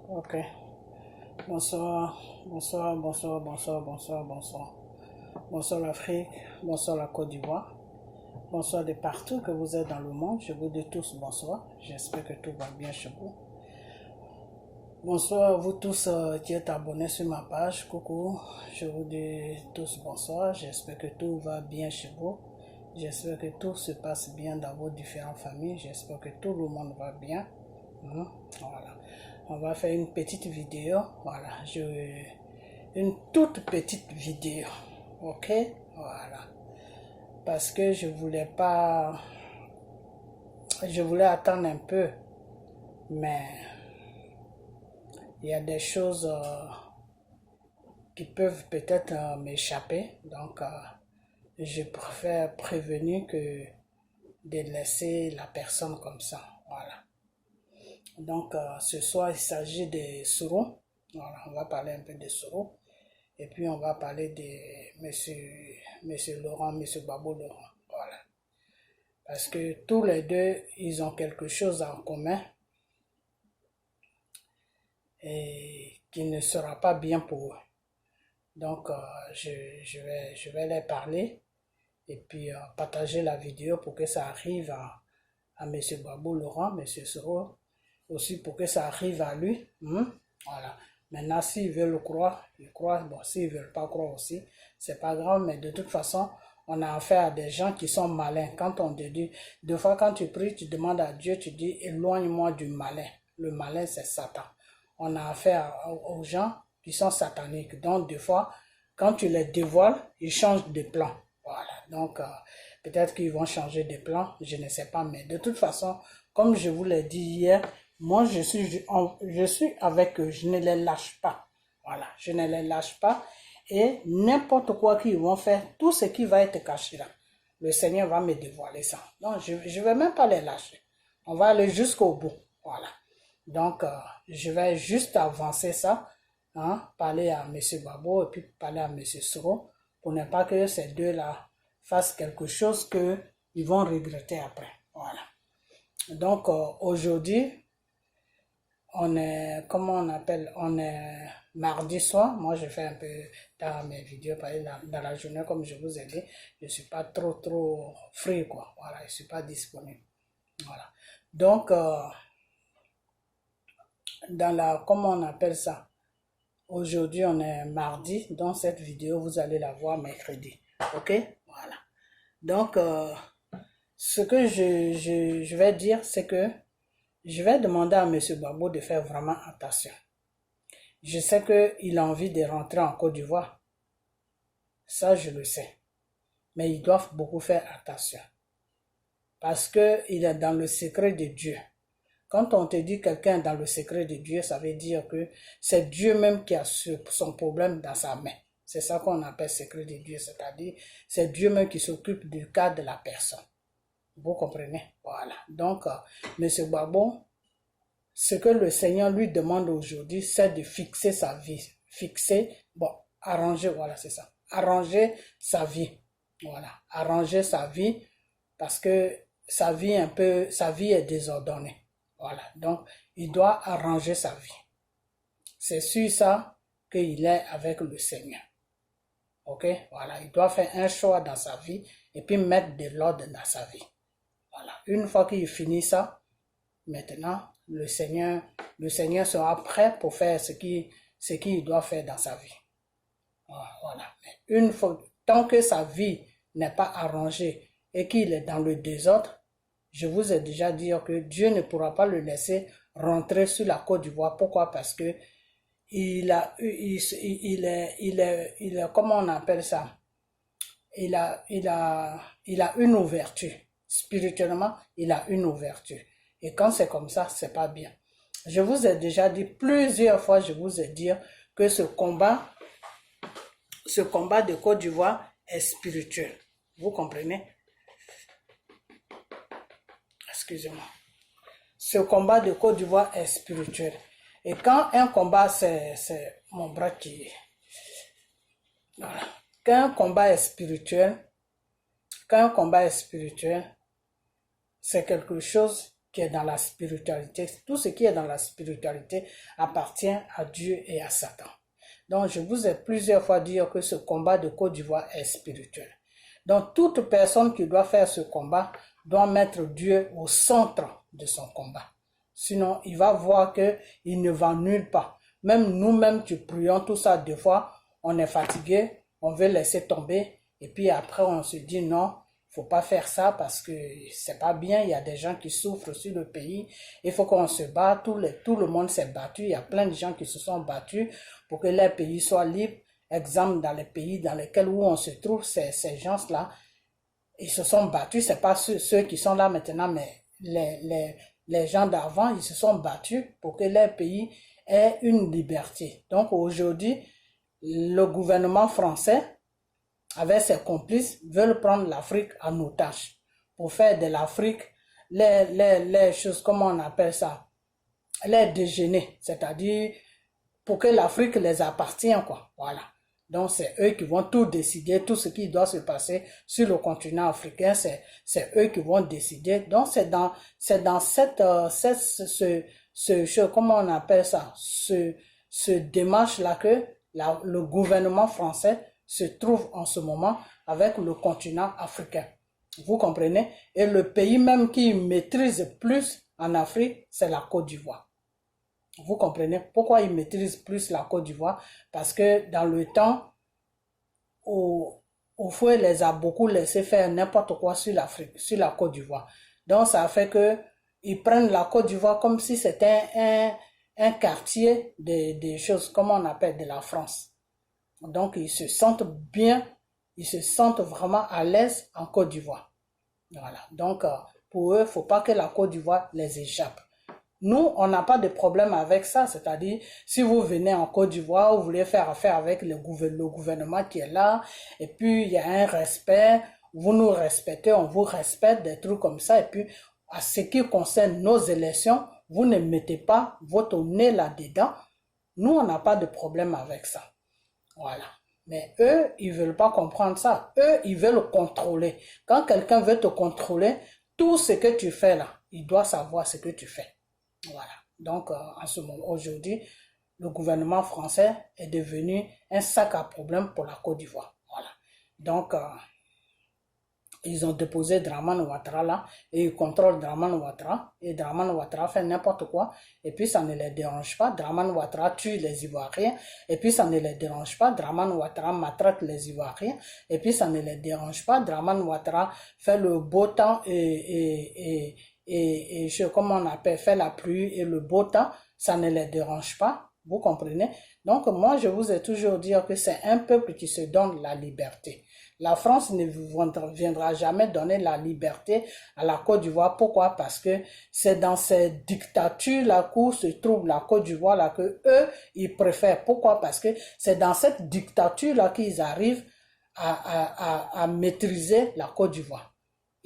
Ok. Bonsoir, bonsoir, bonsoir, bonsoir, bonsoir, bonsoir. Bonsoir l'Afrique, bonsoir la Côte d'Ivoire, bonsoir de partout que vous êtes dans le monde. Je vous dis tous bonsoir. J'espère que tout va bien chez vous. Bonsoir à vous tous qui êtes abonnés sur ma page. Coucou, je vous dis tous bonsoir. J'espère que tout va bien chez vous. J'espère que tout se passe bien dans vos différentes familles. J'espère que tout le monde va bien. Voilà. On va faire une petite vidéo. Voilà. Une toute petite vidéo. Ok? Voilà. Parce que je voulais pas... Je voulais attendre un peu. Mais... il y a des choses qui peuvent peut-être m'échapper. Donc, je préfère prévenir que de laisser la personne comme ça. Voilà. Donc, ce soir, il s'agit de Soro. Voilà, on va parler un peu de Soro. Et puis, on va parler de monsieur Laurent, monsieur Babo Laurent. Voilà. Parce que tous les deux, ils ont quelque chose en commun. Et qui ne sera pas bien pour eux. Donc, je vais les parler et puis partager la vidéo pour que ça arrive à M. Babou Laurent, M. Soro, aussi pour que ça arrive à lui. Voilà. Maintenant, s'ils veulent croire, ils croient. Bon, s'ils ne veulent pas croire aussi, c'est pas grave, mais de toute façon, on a affaire à des gens qui sont malins. Quand on te dit, deux fois quand tu pries, tu demandes à Dieu, tu dis, éloigne-moi du malin. Le malin, c'est Satan. On a affaire aux gens qui sont sataniques. Donc, des fois, quand tu les dévoiles, ils changent de plan. Voilà. Donc, peut-être qu'ils vont changer de plan, je ne sais pas. Mais de toute façon, comme je vous l'ai dit hier, moi, je suis avec eux. Je ne les lâche pas. Voilà. Je ne les lâche pas. Et n'importe quoi qu'ils vont faire, tout ce qui va être caché là, le Seigneur va me dévoiler ça. Donc, je ne vais même pas les lâcher. On va aller jusqu'au bout. Voilà. Donc, je vais juste avancer ça, parler à M. Babo et puis parler à M. Soro pour ne pas que ces deux-là fassent quelque chose qu'ils vont regretter après. Voilà. Donc, aujourd'hui, on est, comment on appelle, on est mardi soir. Moi, je fais un peu dans mes vidéos, par exemple, dans la journée, comme je vous ai dit, je ne suis pas trop free, quoi. Voilà, je ne suis pas disponible. Voilà. Donc, dans la, comment on appelle ça? Aujourd'hui, on est mardi. Dans cette vidéo, vous allez la voir mercredi. Ok? Voilà. Donc, ce que je vais dire, c'est que je vais demander à M. Babo de faire vraiment attention. Je sais qu'il a envie de rentrer en Côte d'Ivoire. Ça, je le sais. Mais ils doivent beaucoup faire attention. Parce qu'il est dans le secret de Dieu. Quand on te dit quelqu'un dans le secret de Dieu, ça veut dire que c'est Dieu même qui a son problème dans sa main. C'est ça qu'on appelle secret de Dieu, c'est-à-dire c'est Dieu même qui s'occupe du cas de la personne. Vous comprenez? Voilà. Donc, M. Babo, ce que le Seigneur lui demande aujourd'hui, c'est de fixer sa vie. Fixer, bon, arranger, voilà, c'est ça. Arranger sa vie. Voilà. Arranger sa vie parce que sa vie est désordonnée. Voilà, donc il doit arranger sa vie. C'est sur ça qu'il est avec le Seigneur. Ok, voilà, il doit faire un choix dans sa vie et puis mettre de l'ordre dans sa vie. Voilà, une fois qu'il finit ça, maintenant le Seigneur sera prêt pour faire ce qu'il doit faire dans sa vie. Voilà, mais une fois, tant que sa vie n'est pas arrangée et qu'il est dans le désordre, je vous ai déjà dit que Dieu ne pourra pas le laisser rentrer sur la Côte d'Ivoire. Pourquoi? Parce que il est, comment on appelle ça? Il a une ouverture. Spirituellement, il a une ouverture. Et quand c'est comme ça, c'est pas bien. Je vous ai déjà dit plusieurs fois, je vous ai dit que ce combat de Côte d'Ivoire est spirituel. Vous comprenez? Excusez-moi. Ce combat de Côte d'Ivoire est spirituel. Et quand un combat, c'est mon bras qui... Voilà. Quand un combat est spirituel, c'est quelque chose qui est dans la spiritualité. Tout ce qui est dans la spiritualité appartient à Dieu et à Satan. Donc, je vous ai plusieurs fois dit que ce combat de Côte d'Ivoire est spirituel. Donc, toute personne qui doit faire ce combat doit mettre Dieu au centre de son combat. Sinon, il va voir qu'il ne va nulle part. Même nous-mêmes qui prions tout ça, des fois, on est fatigué, on veut laisser tomber. Et puis après, on se dit non, faut pas faire ça parce que c'est pas bien. Il y a des gens qui souffrent sur le pays. Il faut qu'on se batte. Tout le monde s'est battu. Il y a plein de gens qui se sont battus pour que les pays soient libres. Exemple, dans les pays dans lesquels où on se trouve, ces gens-là, ils se sont battus. C'est pas ceux qui sont là maintenant, mais les gens d'avant, ils se sont battus pour que les pays aient une liberté. Donc aujourd'hui, le gouvernement français, avec ses complices, veulent prendre l'Afrique en otage pour faire de l'Afrique les choses, comment on appelle ça, les déjeuner, c'est-à-dire pour que l'Afrique les appartienne, quoi. Voilà. Donc c'est eux qui vont tout décider, tout ce qui doit se passer sur le continent africain, c'est eux qui vont décider. Donc c'est dans comment on appelle ça, ce démarche-là que le gouvernement français se trouve en ce moment avec le continent africain. Vous comprenez? Et le pays même qui maîtrise plus en Afrique, c'est la Côte d'Ivoire. Vous comprenez? Pourquoi il maîtrise plus la Côte d'Ivoire? Parce que dans le temps, au fond, il les a beaucoup laissé faire n'importe quoi sur l'Afrique, sur la Côte d'Ivoire. Donc ça fait que ils prennent la Côte d'Ivoire comme si c'était un quartier des choses, comme on appelle de la France. Donc, ils se sentent bien, ils se sentent vraiment à l'aise en Côte d'Ivoire. Voilà. Donc, pour eux, il ne faut pas que la Côte d'Ivoire les échappe. Nous, on n'a pas de problème avec ça. C'est-à-dire, si vous venez en Côte d'Ivoire, vous voulez faire affaire avec le gouvernement qui est là, et puis il y a un respect, vous nous respectez, on vous respecte, des trucs comme ça. Et puis, à ce qui concerne nos élections, vous ne mettez pas votre nez là-dedans. Nous, on n'a pas de problème avec ça. Voilà. Mais eux, ils veulent pas comprendre ça. Eux, ils veulent contrôler. Quand quelqu'un veut te contrôler, tout ce que tu fais là, il doit savoir ce que tu fais. Voilà. Donc, en ce moment, aujourd'hui, le gouvernement français est devenu un sac à problème pour la Côte d'Ivoire. Voilà. Donc, ils ont déposé Dramane Ouattara là, et ils contrôlent Dramane Ouattara, et Dramane Ouattara fait n'importe quoi, et puis ça ne les dérange pas. Dramane Ouattara tue les Ivoiriens, et puis ça ne les dérange pas. Dramane Ouattara maltraite les Ivoiriens, et puis ça ne les dérange pas. Dramane Ouattara fait le beau temps et comment on appelle, fait la pluie et le beau temps, ça ne les dérange pas. Vous comprenez? Donc, moi, je vous ai toujours dit que c'est un peuple qui se donne la liberté. La France ne viendra jamais donner la liberté à la Côte d'Ivoire. Pourquoi? Parce que c'est dans ces dictatures-là où se trouve la Côte d'Ivoire, là, que eux, ils préfèrent. Pourquoi? Parce que c'est dans cette dictature-là qu'ils arrivent à maîtriser la Côte d'Ivoire.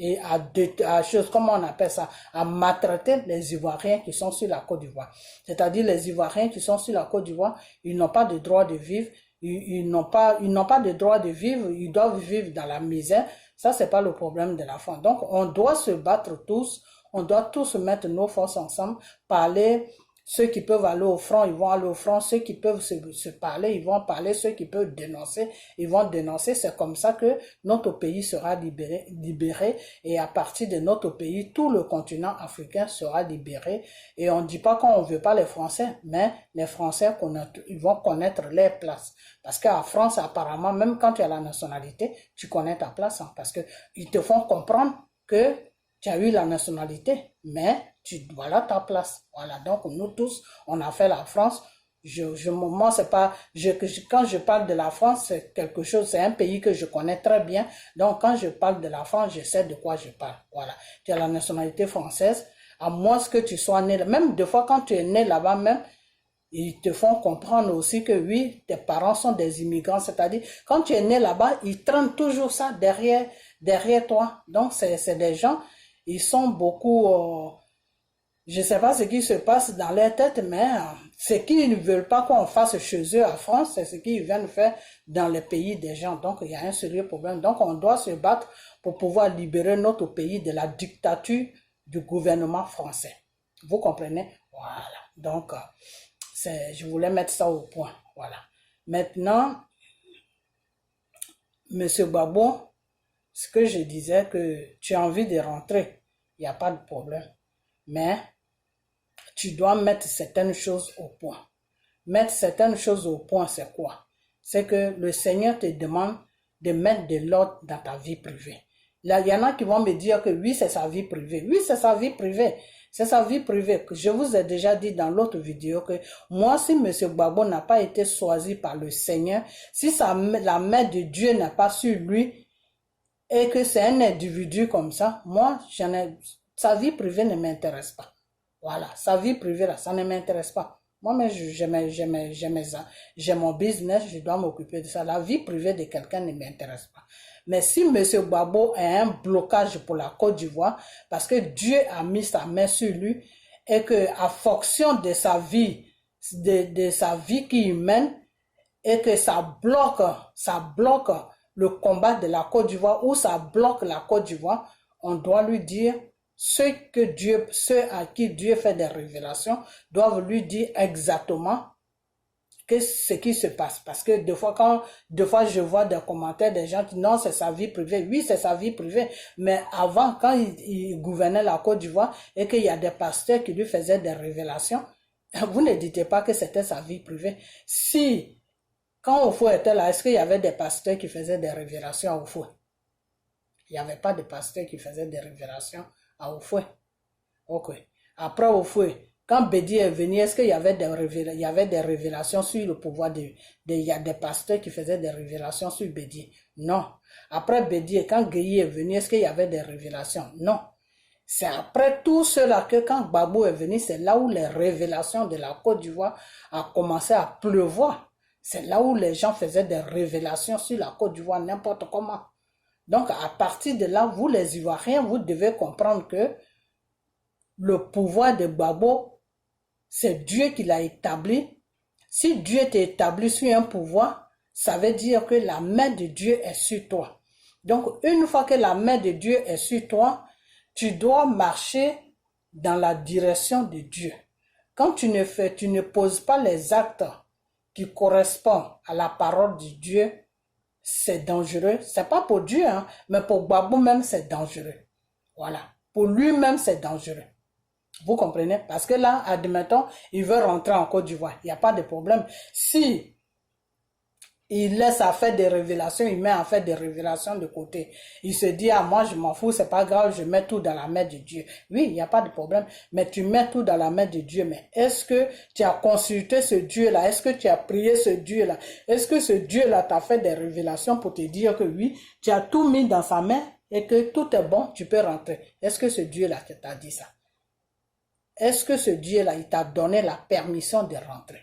Et à choses, comment on appelle ça, à maltraiter les Ivoiriens qui sont sur la Côte d'Ivoire. C'est-à-dire les Ivoiriens qui sont sur la Côte d'Ivoire, ils n'ont pas de droit de vivre, ils n'ont pas de droit de vivre, ils doivent vivre dans la misère. Ça, c'est pas le problème de la France. Donc, on doit se battre tous, on doit tous mettre nos forces ensemble, parler. Ceux qui peuvent aller au front, ils vont aller au front. Ceux qui peuvent se parler, ils vont parler. Ceux qui peuvent dénoncer, ils vont dénoncer. C'est comme ça que notre pays sera libéré. Et à partir de notre pays, tout le continent africain sera libéré. Et on ne dit pas qu'on ne veut pas les Français, mais les Français, ils vont connaître leur place. Parce qu'en France, apparemment, même quand tu as la nationalité, tu connais ta place. Hein, parce qu'ils te font comprendre que tu as eu la nationalité, mais voilà ta place. Voilà, donc nous tous, on a fait la France. Moi, c'est pas, quand je parle de la France, c'est quelque chose, c'est un pays que je connais très bien. Donc, quand je parle de la France, je sais de quoi je parle. Voilà. Tu as la nationalité française, à moins que tu sois né, même des fois quand tu es né là-bas même, ils te font comprendre aussi que oui, tes parents sont des immigrants, c'est-à-dire, quand tu es né là-bas, ils traînent toujours ça derrière toi. Donc, c'est des gens, ils sont beaucoup, je sais pas ce qui se passe dans leur tête, mais ce qu'ils ne veulent pas qu'on fasse chez eux en France, c'est ce qu'ils viennent faire dans les pays des gens. Donc, il y a un sérieux problème. Donc, on doit se battre pour pouvoir libérer notre pays de la dictature du gouvernement français. Vous comprenez? Voilà. Donc, je voulais mettre ça au point. Voilà. Maintenant, Monsieur Gbagbo, ce que je disais, que tu as envie de rentrer, il n'y a pas de problème. Mais tu dois mettre certaines choses au point. Mettre certaines choses au point, c'est quoi? C'est que le Seigneur te demande de mettre de l'ordre dans ta vie privée. Là, il y en a qui vont me dire que oui, c'est sa vie privée. Oui, c'est sa vie privée. C'est sa vie privée. Je vous ai déjà dit dans l'autre vidéo que moi, si M. Gbagbo n'a pas été choisi par le Seigneur, si la main de Dieu n'a pas sur lui et que c'est un individu comme ça, moi, sa vie privée ne m'intéresse pas. Voilà, sa vie privée, là, ça ne m'intéresse pas. Moi, mais j'ai mon business, je dois m'occuper de ça. La vie privée de quelqu'un ne m'intéresse pas. Mais si M. Gbagbo a un blocage pour la Côte d'Ivoire, parce que Dieu a mis sa main sur lui, et que à fonction de sa vie, de sa vie qu'il mène, et que ça bloque le combat de la Côte d'Ivoire, ou ça bloque la Côte d'Ivoire, on doit lui dire, ceux à qui Dieu fait des révélations doivent lui dire exactement ce qui se passe. Parce que des fois je vois des commentaires des gens qui disent non, c'est sa vie privée. Oui, c'est sa vie privée. Mais avant, quand il gouvernait la Côte d'Ivoire et qu'il y a des pasteurs qui lui faisaient des révélations, vous ne dites pas que c'était sa vie privée. Si, quand Oufou était là, est-ce qu'il y avait des pasteurs qui faisaient des révélations à Oufou? Il n'y avait pas de pasteurs qui faisaient des révélations à Oufoué. Ok. Après Oufoué, quand Bédi est venu, est-ce qu'il y avait des révélations sur le pouvoir il y a des pasteurs qui faisaient des révélations sur Bédi? Non. Après Bédi, quand Gueye est venu, est-ce qu'il y avait des révélations? Non. C'est après tout cela que quand Gbagbo est venu, c'est là où les révélations de la Côte d'Ivoire a commencé à pleuvoir. C'est là où les gens faisaient des révélations sur la Côte d'Ivoire, n'importe comment. Donc, à partir de là, vous les Ivoiriens, vous devez comprendre que le pouvoir de Gbagbo, c'est Dieu qui l'a établi. Si Dieu t'a établi sur un pouvoir, ça veut dire que la main de Dieu est sur toi. Donc, une fois que la main de Dieu est sur toi, tu dois marcher dans la direction de Dieu. Quand tu ne poses pas les actes qui correspondent à la parole de Dieu, c'est dangereux. C'est pas pour Dieu, hein, mais pour Gbagbo même, c'est dangereux. Voilà. Pour lui-même, c'est dangereux. Vous comprenez? Parce que là, admettons, il veut rentrer en Côte d'Ivoire. Il n'y a pas de problème. Si il laisse à faire des révélations, il met à faire des révélations de côté. Il se dit, ah, moi, je m'en fous, c'est pas grave, je mets tout dans la main de Dieu. Oui, il n'y a pas de problème. Mais tu mets tout dans la main de Dieu. Mais est-ce que tu as consulté ce Dieu-là? Est-ce que tu as prié ce Dieu-là? Est-ce que ce Dieu-là t'a fait des révélations pour te dire que oui, tu as tout mis dans sa main et que tout est bon, tu peux rentrer? Est-ce que ce Dieu-là t'a dit ça? Est-ce que ce Dieu-là, il t'a donné la permission de rentrer?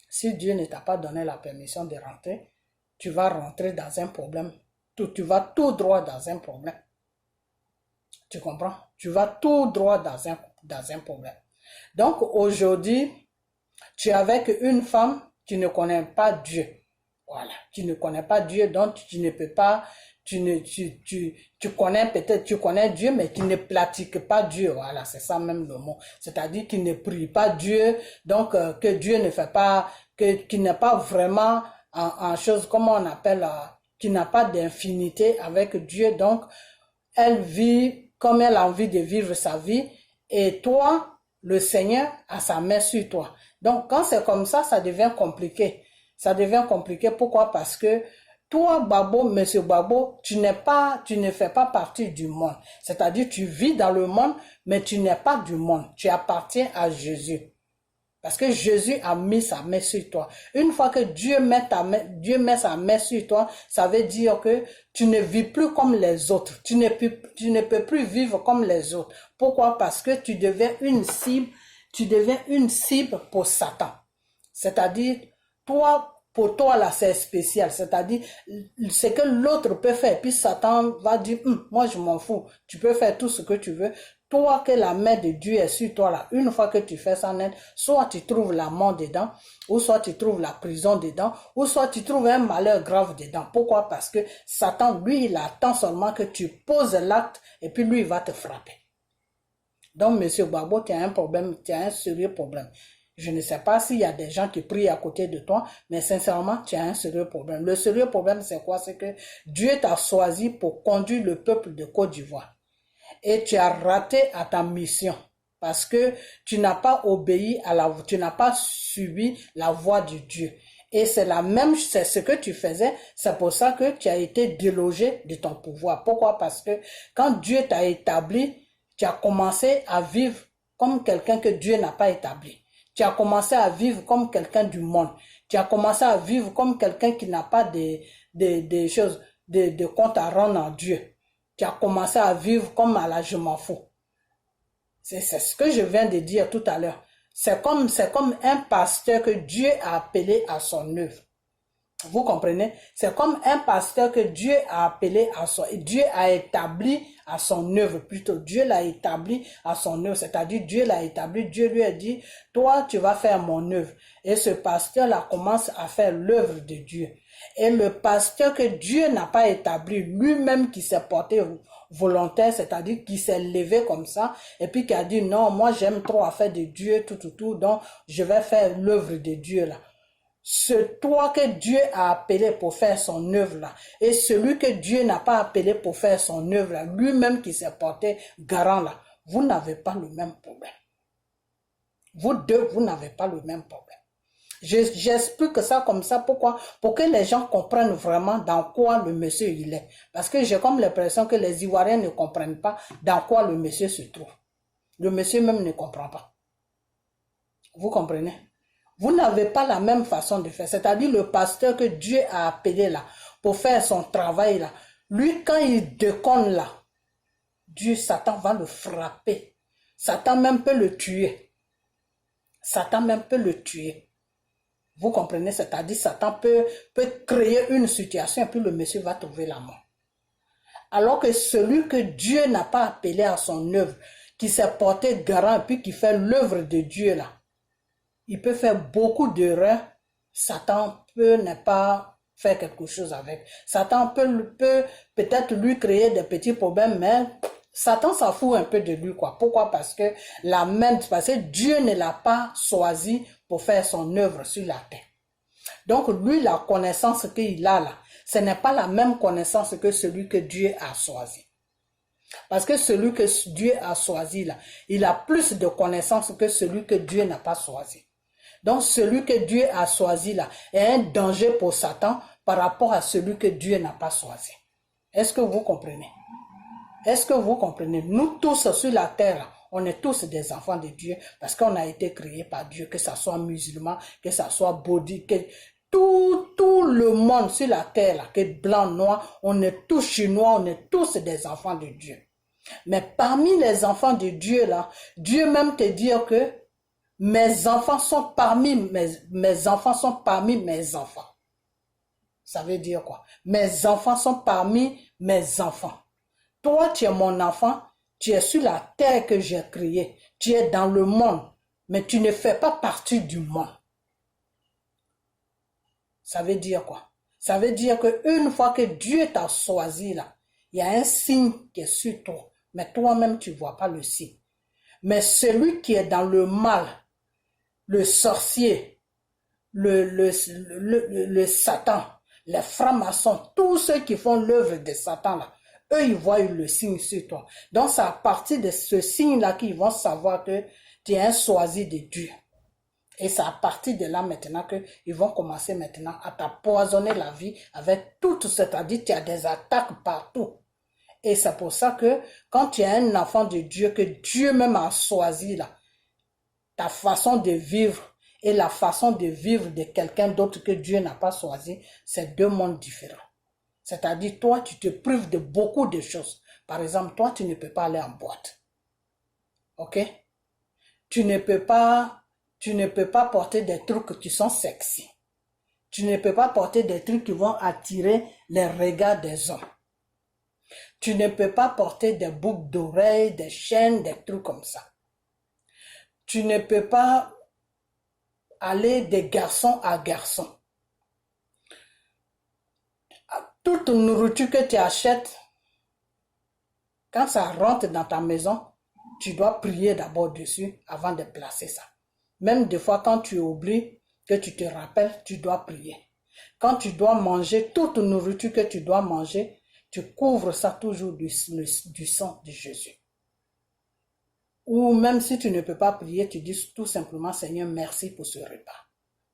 Si Dieu ne t'a pas donné la permission de rentrer, tu vas rentrer dans un problème. Tu vas tout droit dans un problème. Tu comprends? Tu vas tout droit dans un problème. Donc aujourd'hui, tu es avec une femme, tu ne connais pas Dieu. Voilà. Tu ne connais pas Dieu, donc tu ne peux pas, tu connais peut-être, tu connais Dieu, mais tu ne pratiques pas Dieu. Voilà, c'est ça même le mot. C'est-à-dire qu'il ne prie pas Dieu, donc que Dieu ne fait pas, qu'il n'est pas vraiment en chose, comment on appelle, qui n'a pas d'infinité avec Dieu. Donc, elle vit comme elle a envie de vivre sa vie, et toi, le Seigneur a sa main sur toi. Donc, quand c'est comme ça, ça devient compliqué. Ça devient compliqué. Pourquoi? Parce que toi, Gbagbo, Monsieur Gbagbo, tu ne fais pas partie du monde. C'est-à-dire, tu vis dans le monde, mais tu n'es pas du monde. Tu appartiens à Jésus. Parce que Jésus a mis sa main sur toi. Une fois que Dieu met sa main sur toi, ça veut dire que tu ne vis plus comme les autres. Tu ne peux plus vivre comme les autres. Pourquoi? Parce que tu deviens une cible pour Satan. C'est-à-dire, pour toi là, c'est spécial. C'est-à-dire, ce que l'autre peut faire. Puis Satan va dire, moi je m'en fous. Tu peux faire tout ce que tu veux. Toi, que la main de Dieu est sur toi là, une fois que tu fais ça net, soit tu trouves la mort dedans, ou soit tu trouves la prison dedans, ou soit tu trouves un malheur grave dedans. Pourquoi? Parce que Satan, lui, il attend seulement que tu poses l'acte et puis lui, il va te frapper. Donc, monsieur Gbagbo, tu as un problème, tu as un sérieux problème. Je ne sais pas s'il y a des gens qui prient à côté de toi, mais sincèrement, tu as un sérieux problème. Le sérieux problème, c'est quoi? C'est que Dieu t'a choisi pour conduire le peuple de Côte d'Ivoire. Et tu as raté à ta mission. Parce que tu n'as pas obéi tu n'as pas suivi la voix de Dieu. Et c'est ce que tu faisais, c'est pour ça que tu as été délogé de ton pouvoir. Pourquoi? Parce que quand Dieu t'a établi, tu as commencé à vivre comme quelqu'un que Dieu n'a pas établi. Tu as commencé à vivre comme quelqu'un du monde. Tu as commencé à vivre comme quelqu'un qui n'a pas des choses, de compte à rendre en Dieu. Tu as commencé à vivre comme à la je m'en fous. C'est ce que je viens de dire tout à l'heure. C'est comme un pasteur que Dieu a appelé à son œuvre. Vous comprenez? C'est comme un pasteur que Dieu a appelé Dieu a établi à son œuvre, plutôt. Dieu l'a établi à son œuvre, c'est-à-dire Dieu l'a établi, Dieu lui a dit, toi tu vas faire mon œuvre. Et ce pasteur-là commence à faire l'œuvre de Dieu. Et le pasteur que Dieu n'a pas établi, lui-même qui s'est porté volontaire, c'est-à-dire qui s'est levé comme ça, et puis qui a dit, non, moi j'aime trop à faire de Dieu, tout, donc je vais faire l'œuvre de Dieu là. C'est toi que Dieu a appelé pour faire son œuvre là. Et celui que Dieu n'a pas appelé pour faire son œuvre là, lui-même qui s'est porté garant là, vous n'avez pas le même problème. Vous deux, vous n'avez pas le même problème. J'explique ça comme ça, pourquoi? Pour que les gens comprennent vraiment dans quoi le monsieur il est. Parce que j'ai comme l'impression que les Ivoiriens ne comprennent pas dans quoi le monsieur se trouve. Le monsieur même ne comprend pas. Vous comprenez? Vous n'avez pas la même façon de faire. C'est-à-dire le pasteur que Dieu a appelé là, pour faire son travail là. Lui, quand il déconne là, Dieu, Satan va le frapper. Satan même peut le tuer. Satan même peut le tuer. Vous comprenez? C'est-à-dire Satan peut créer une situation et puis le monsieur va trouver la mort. Alors que celui que Dieu n'a pas appelé à son œuvre, qui s'est porté garant et puis qui fait l'œuvre de Dieu là, il peut faire beaucoup d'erreurs. Satan peut ne pas faire quelque chose avec. Satan peut peut-être lui créer des petits problèmes, mais Satan s'en fout un peu de lui, quoi. Pourquoi? Parce que Dieu ne l'a pas choisi pour faire son œuvre sur la terre. Donc, lui, la connaissance qu'il a là, ce n'est pas la même connaissance que celui que Dieu a choisi. Parce que celui que Dieu a choisi là, il a plus de connaissances que celui que Dieu n'a pas choisi. Donc, celui que Dieu a choisi là est un danger pour Satan par rapport à celui que Dieu n'a pas choisi. Est-ce que vous comprenez? Est-ce que vous comprenez? Nous tous sur la terre, on est tous des enfants de Dieu parce qu'on a été créés par Dieu, que ce soit musulman, que ce soit bouddhiste, que tout le monde sur la terre, là, que blanc, noir, on est tous chinois, on est tous des enfants de Dieu. Mais parmi les enfants de Dieu là, Dieu même te dit que mes enfants sont parmi mes enfants sont parmi mes enfants. Ça veut dire quoi? Mes enfants sont parmi mes enfants. Toi, tu es mon enfant, tu es sur la terre que j'ai créée, tu es dans le monde, mais tu ne fais pas partie du monde. Ça veut dire quoi? Ça veut dire qu'une fois que Dieu t'a choisi là, il y a un signe qui est sur toi, mais toi-même tu ne vois pas le signe. Mais celui qui est dans le mal, le sorcier, le Satan, les francs-maçons, tous ceux qui font l'œuvre de Satan là, eux ils voient le signe sur toi. Donc c'est à partir de ce signe-là qu'ils vont savoir que tu es un choisi de Dieu. Et c'est à partir de là maintenant qu'ils vont commencer maintenant à t'empoisonner la vie avec tout, c'est-à-dire tu as des attaques partout. Et c'est pour ça que quand tu es un enfant de Dieu, que Dieu même a choisi là, ta façon de vivre et la façon de vivre de quelqu'un d'autre que Dieu n'a pas choisi, c'est deux mondes différents. C'est-à-dire, toi, tu te prives de beaucoup de choses. Par exemple, toi, tu ne peux pas aller en boîte. Ok? Tu ne peux pas porter des trucs qui sont sexy. Tu ne peux pas porter des trucs qui vont attirer les regards des hommes. Tu ne peux pas porter des boucles d'oreilles, des chaînes, des trucs comme ça. Tu ne peux pas aller de garçon à garçon. Toute nourriture que tu achètes, quand ça rentre dans ta maison, tu dois prier d'abord dessus avant de placer ça. Même des fois, quand tu oublies, que tu te rappelles, tu dois prier. Quand tu dois manger, toute nourriture que tu dois manger, tu couvres ça toujours du sang de Jésus. Ou même si tu ne peux pas prier, tu dis tout simplement, Seigneur, merci pour ce repas.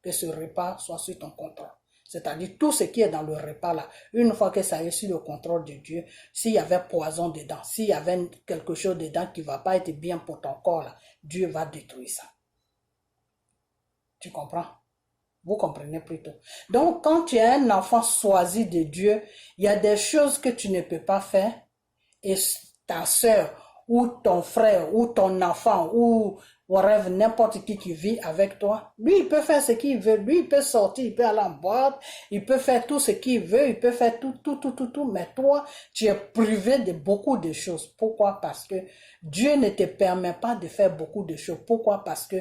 Que ce repas soit sous ton contrôle. C'est-à-dire tout ce qui est dans le repas là, une fois que ça est sous le contrôle de Dieu, s'il y avait poison dedans, s'il y avait quelque chose dedans qui ne va pas être bien pour ton corps là, Dieu va détruire ça. Tu comprends? Vous comprenez plutôt. Donc, quand tu es un enfant choisi de Dieu, il y a des choses que tu ne peux pas faire et ta soeur ou ton frère ou ton enfant ou whatever, n'importe qui vit avec toi, lui, il peut faire ce qu'il veut. Lui, il peut sortir, il peut aller en boîte, il peut faire tout ce qu'il veut, il peut faire tout. Mais toi, tu es privé de beaucoup de choses. Pourquoi? Parce que Dieu ne te permet pas de faire beaucoup de choses. Pourquoi? Parce que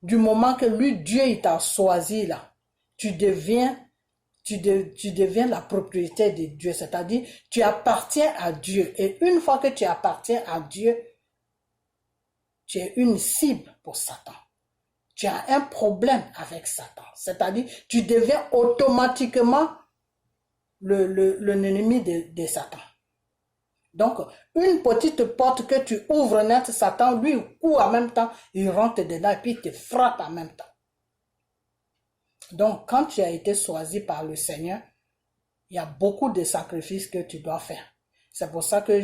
du moment que lui, Dieu, il t'a choisi là, tu deviens la propriété de Dieu. C'est-à-dire, tu appartiens à Dieu. Et une fois que tu appartiens à Dieu, tu es une cible pour Satan. Tu as un problème avec Satan. C'est-à-dire, tu deviens automatiquement l'ennemi de Satan. Donc, une petite porte que tu ouvres net, Satan, lui, court en même temps, il rentre dedans et puis il te frappe en même temps. Donc, quand tu as été choisi par le Seigneur, il y a beaucoup de sacrifices que tu dois faire. C'est pour ça que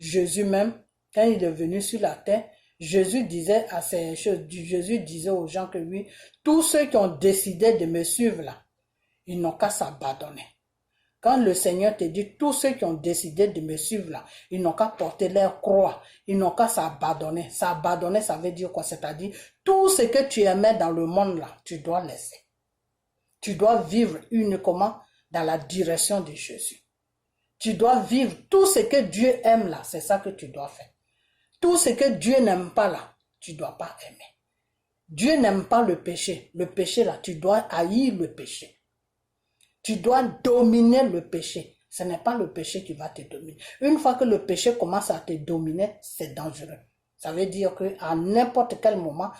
Jésus même, quand il est venu sur la terre, Jésus disait aux gens que lui, tous ceux qui ont décidé de me suivre là, ils n'ont qu'à s'abandonner. Quand le Seigneur te dit, tous ceux qui ont décidé de me suivre là, ils n'ont qu'à porter leur croix, ils n'ont qu'à s'abandonner. S'abandonner, ça veut dire quoi? C'est-à-dire, tout ce que tu aimais dans le monde là, tu dois laisser. Tu dois vivre uniquement dans la direction de Jésus. Tu dois vivre tout ce que Dieu aime là, c'est ça que tu dois faire. Tout ce que Dieu n'aime pas là, tu ne dois pas aimer. Dieu n'aime pas le péché. Le péché là, tu dois haïr le péché. Tu dois dominer le péché. Ce n'est pas le péché qui va te dominer. Une fois que le péché commence à te dominer, c'est dangereux. Ça veut dire qu'à n'importe quel moment,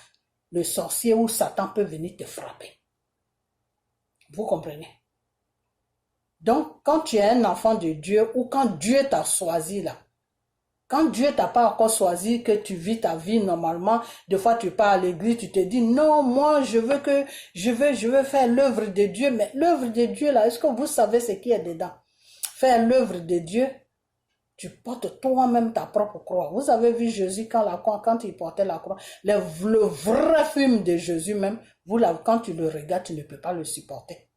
le sorcier ou Satan peut venir te frapper. Vous comprenez? Donc, quand tu es un enfant de Dieu ou quand Dieu t'a choisi là, quand Dieu t'a pas encore choisi, que tu vis ta vie normalement, des fois tu pars à l'église, tu te dis non, moi je veux faire l'œuvre de Dieu, mais l'œuvre de Dieu là, est-ce que vous savez ce qui est dedans? Faire l'œuvre de Dieu, tu portes toi-même ta propre croix. Vous avez vu Jésus quand il portait la croix, le vrai film de Jésus même, quand tu le regardes, tu ne peux pas le supporter.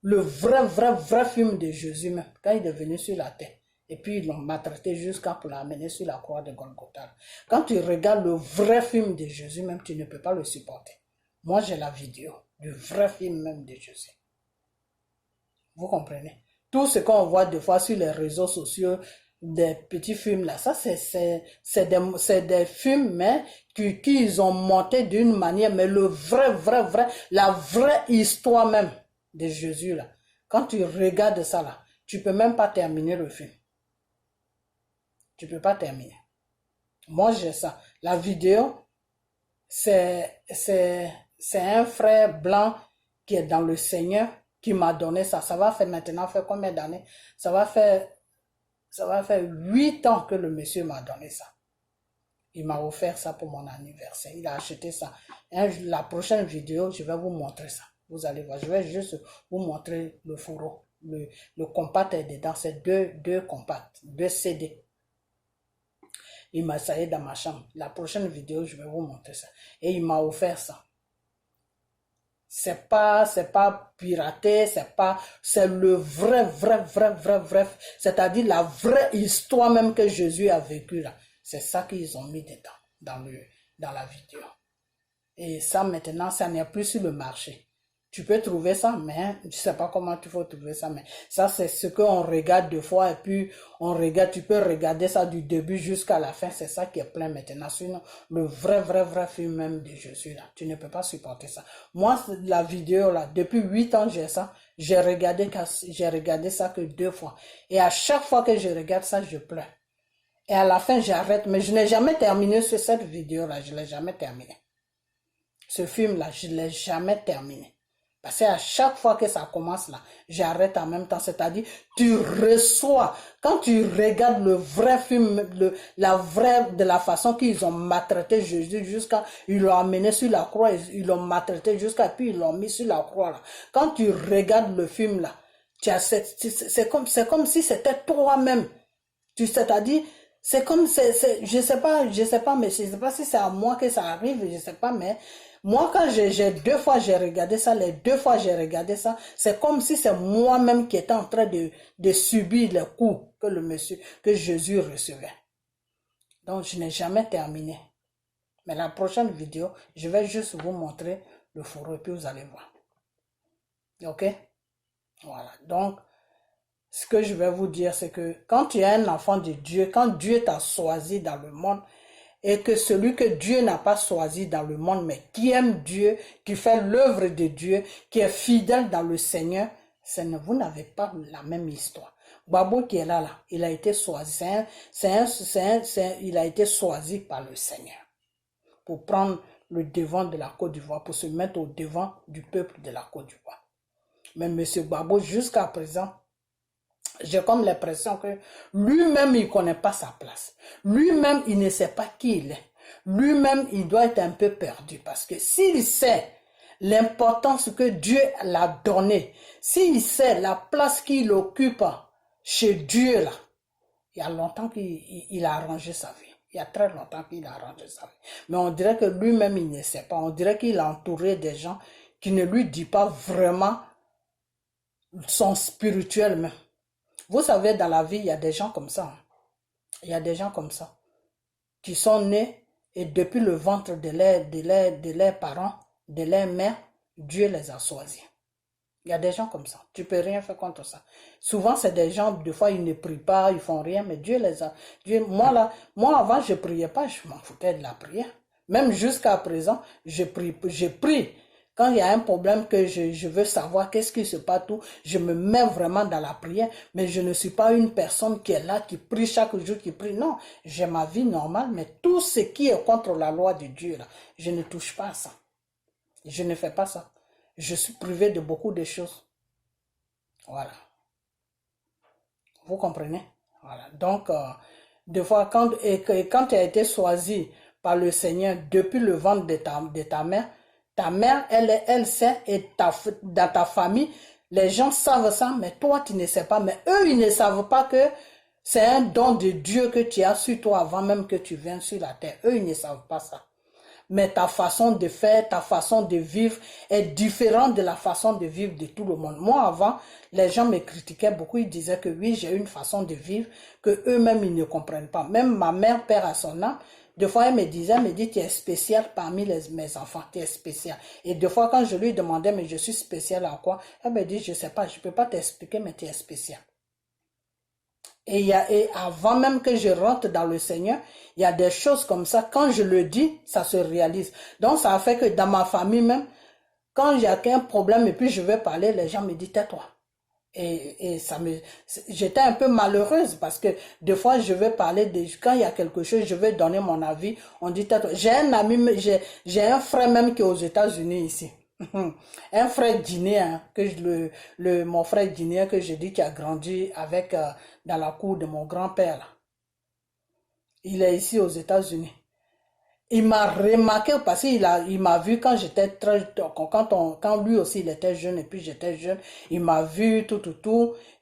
Le vrai film de Jésus même, quand il est venu sur la terre. Et puis ils l'ont maltraité jusqu'à pour l'amener sur la croix de Golgotha. Quand tu regardes le vrai film de Jésus même, tu ne peux pas le supporter. Moi j'ai la vidéo du vrai film même de Jésus. Vous comprenez? Tout ce qu'on voit des fois sur les réseaux sociaux, des petits films là, ça c'est des films mais qu'ils ont monté d'une manière, mais le la vraie histoire même de Jésus là, quand tu regardes ça là, tu peux même pas terminer le film. Tu peux pas terminer. Moi j'ai ça. La vidéo, c'est un frère blanc qui est dans le Seigneur qui m'a donné ça. Ça va faire maintenant faire combien d'années? Ça va faire 8 ans que le monsieur m'a donné ça. Il m'a offert ça pour mon anniversaire. Il a acheté ça. La prochaine vidéo, je vais vous montrer ça. Vous allez voir. Je vais juste vous montrer le fourreau. Le compact est dedans. C'est deux compacts, 2 CD. Il m'a essayé dans ma chambre. La prochaine vidéo, je vais vous montrer ça. Et il m'a offert ça. C'est pas piraté, c'est le vrai. C'est-à-dire la vraie histoire même que Jésus a vécue là. C'est ça qu'ils ont mis dedans, dans la vidéo. Et ça maintenant, ça n'est plus sur le marché. Tu peux trouver ça, mais je ne sais pas comment tu faut trouver ça, mais ça c'est ce qu'on regarde deux fois et puis tu peux regarder ça du début jusqu'à la fin, c'est ça qui est plein maintenant. Sinon, le vrai film même de Jésus là, tu ne peux pas supporter ça. Moi, la vidéo là, depuis 8 ans j'ai ça, j'ai regardé ça que 2 fois. Et à chaque fois que je regarde ça, je pleure. Et à la fin, j'arrête. Mais je n'ai jamais terminé sur cette vidéo-là. Je ne l'ai jamais terminé. Ce film-là, je ne l'ai jamais terminé. Parce qu'à chaque fois que ça commence là, j'arrête en même temps. C'est-à-dire, tu reçois, quand tu regardes le vrai film, de la façon qu'ils ont maltraité Jésus jusqu'à, ils l'ont amené sur la croix, ils l'ont maltraité jusqu'à, puis ils l'ont mis sur la croix là. Quand tu regardes le film là, c'est comme si c'était toi-même. C'est-à-dire, c'est comme, je sais pas, mais je sais pas si c'est à moi que ça arrive, je sais pas, mais moi, quand j'ai 2 fois j'ai regardé ça, les 2 fois j'ai regardé ça, c'est comme si c'est moi-même qui étais en train de subir les coups que Jésus recevait. Donc, je n'ai jamais terminé. Mais la prochaine vidéo, je vais juste vous montrer le fourreau, puis vous allez voir. Ok? Voilà. Donc, ce que je vais vous dire, c'est que quand tu es un enfant de Dieu, quand Dieu t'a choisi dans le monde, et que celui que Dieu n'a pas choisi dans le monde, mais qui aime Dieu, qui fait l'œuvre de Dieu, qui est fidèle dans le Seigneur, vous n'avez pas la même histoire. Babo qui est là, il a été choisi, il a été choisi par le Seigneur pour prendre le devant de la Côte d'Ivoire, pour se mettre au devant du peuple de la Côte d'Ivoire. Mais M. Babo, jusqu'à présent, j'ai comme l'impression que lui-même, il ne connaît pas sa place. Lui-même, il ne sait pas qui il est. Lui-même, il doit être un peu perdu. Parce que s'il sait l'importance que Dieu l'a donnée, s'il sait la place qu'il occupe chez Dieu, là, il y a longtemps qu'il a arrangé sa vie. Il y a très longtemps qu'il a arrangé sa vie. Mais on dirait que lui-même, il ne sait pas. On dirait qu'il est entouré des gens qui ne lui disent pas vraiment son spirituel même. Vous savez, dans la vie, il y a des gens comme ça. Il y a des gens comme ça qui sont nés et depuis le ventre de leurs parents, de leurs mères, Dieu les a choisis. Il y a des gens comme ça. Tu ne peux rien faire contre ça. Souvent, c'est des gens, des fois, ils ne prient pas, ils font rien, mais Dieu les a... Moi, avant, je ne priais pas, je m'en foutais de la prière. Même jusqu'à présent, je prie. Quand il y a un problème que je veux savoir qu'est-ce qui se passe, tout, je me mets vraiment dans la prière, mais je ne suis pas une personne qui est là, qui prie chaque jour, qui prie. Non, j'ai ma vie normale, mais tout ce qui est contre la loi de Dieu, là, je ne touche pas à ça. Je ne fais pas ça. Je suis privé de beaucoup de choses. Voilà. Vous comprenez? Voilà. Donc, des fois, quand tu as été choisi par le Seigneur depuis le ventre de ta mère, elle sait, et dans ta famille, les gens savent ça, mais toi, tu ne sais pas. Mais eux, ils ne savent pas que c'est un don de Dieu que tu as sur toi avant même que tu viennes sur la terre. Eux, ils ne savent pas ça. Mais ta façon de faire, ta façon de vivre est différente de la façon de vivre de tout le monde. Moi, avant, les gens me critiquaient beaucoup. Ils disaient que oui, j'ai une façon de vivre que eux-mêmes, ils ne comprennent pas. Même ma mère, père à son âme, des fois, elle me dit, tu es spécial parmi mes enfants, tu es spécial. Et des fois, quand je lui demandais, mais je suis spécial en quoi? Elle me dit, je ne sais pas, je ne peux pas t'expliquer, mais tu es spécial. Et avant même que je rentre dans le Seigneur, il y a des choses comme ça. Quand je le dis, ça se réalise. Donc, ça a fait que dans ma famille même, quand j'ai un problème et puis je vais parler, les gens me disent, tais-toi. Et j'étais un peu malheureuse parce que des fois, je vais parler, quand il y a quelque chose, je vais donner mon avis. On dit, tais-toi. J'ai un ami, j'ai un frère même qui est aux États-Unis ici. Un frère guinéen, mon frère guinéen que je dis qui a grandi avec, dans la cour de mon grand-père. Il est ici aux États-Unis. Il m'a remarqué parce qu'il m'a vu quand j'étais quand lui aussi il était jeune et puis j'étais jeune, il m'a vu tout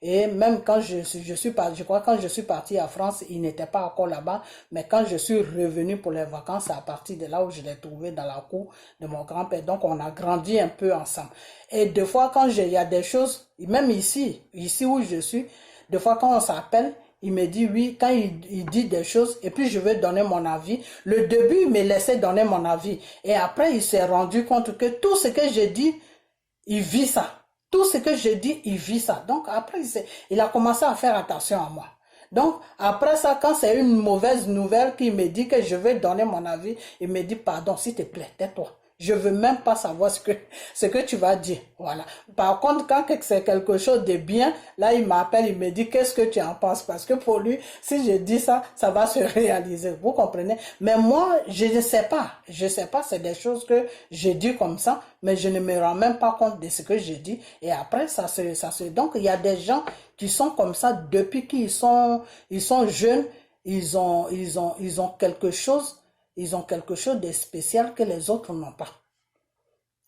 et même quand je crois quand je suis parti à France, il n'était pas encore là-bas, mais quand je suis revenu pour les vacances, c'est à partir de là où je l'ai trouvé dans la cour de mon grand-père. Donc on a grandi un peu ensemble. Et des fois quand il y a des choses, même ici où je suis, des fois quand on s'appelle, il me dit oui, quand il dit des choses, et puis je vais donner mon avis. Le début, il me laissait donner mon avis. Et après, il s'est rendu compte que tout ce que j'ai dit, il vit ça. Tout ce que j'ai dit, il vit ça. Donc après, il a commencé à faire attention à moi. Donc après ça, quand c'est une mauvaise nouvelle qu'il me dit que je vais donner mon avis, il me dit pardon, s'il te plaît, tais-toi. Je veux même pas savoir ce que tu vas dire. Voilà. Par contre, quand c'est quelque chose de bien, là, il m'appelle, il me dit, qu'est-ce que tu en penses? Parce que pour lui, si je dis ça, ça va se réaliser. Vous comprenez? Mais moi, je ne sais pas. Je sais pas, c'est des choses que je dis comme ça, mais je ne me rends même pas compte de ce que je dis. Et après, donc, il y a des gens qui sont comme ça depuis qu'ils sont jeunes, ils ont quelque chose. Ils ont quelque chose de spécial que les autres n'ont pas.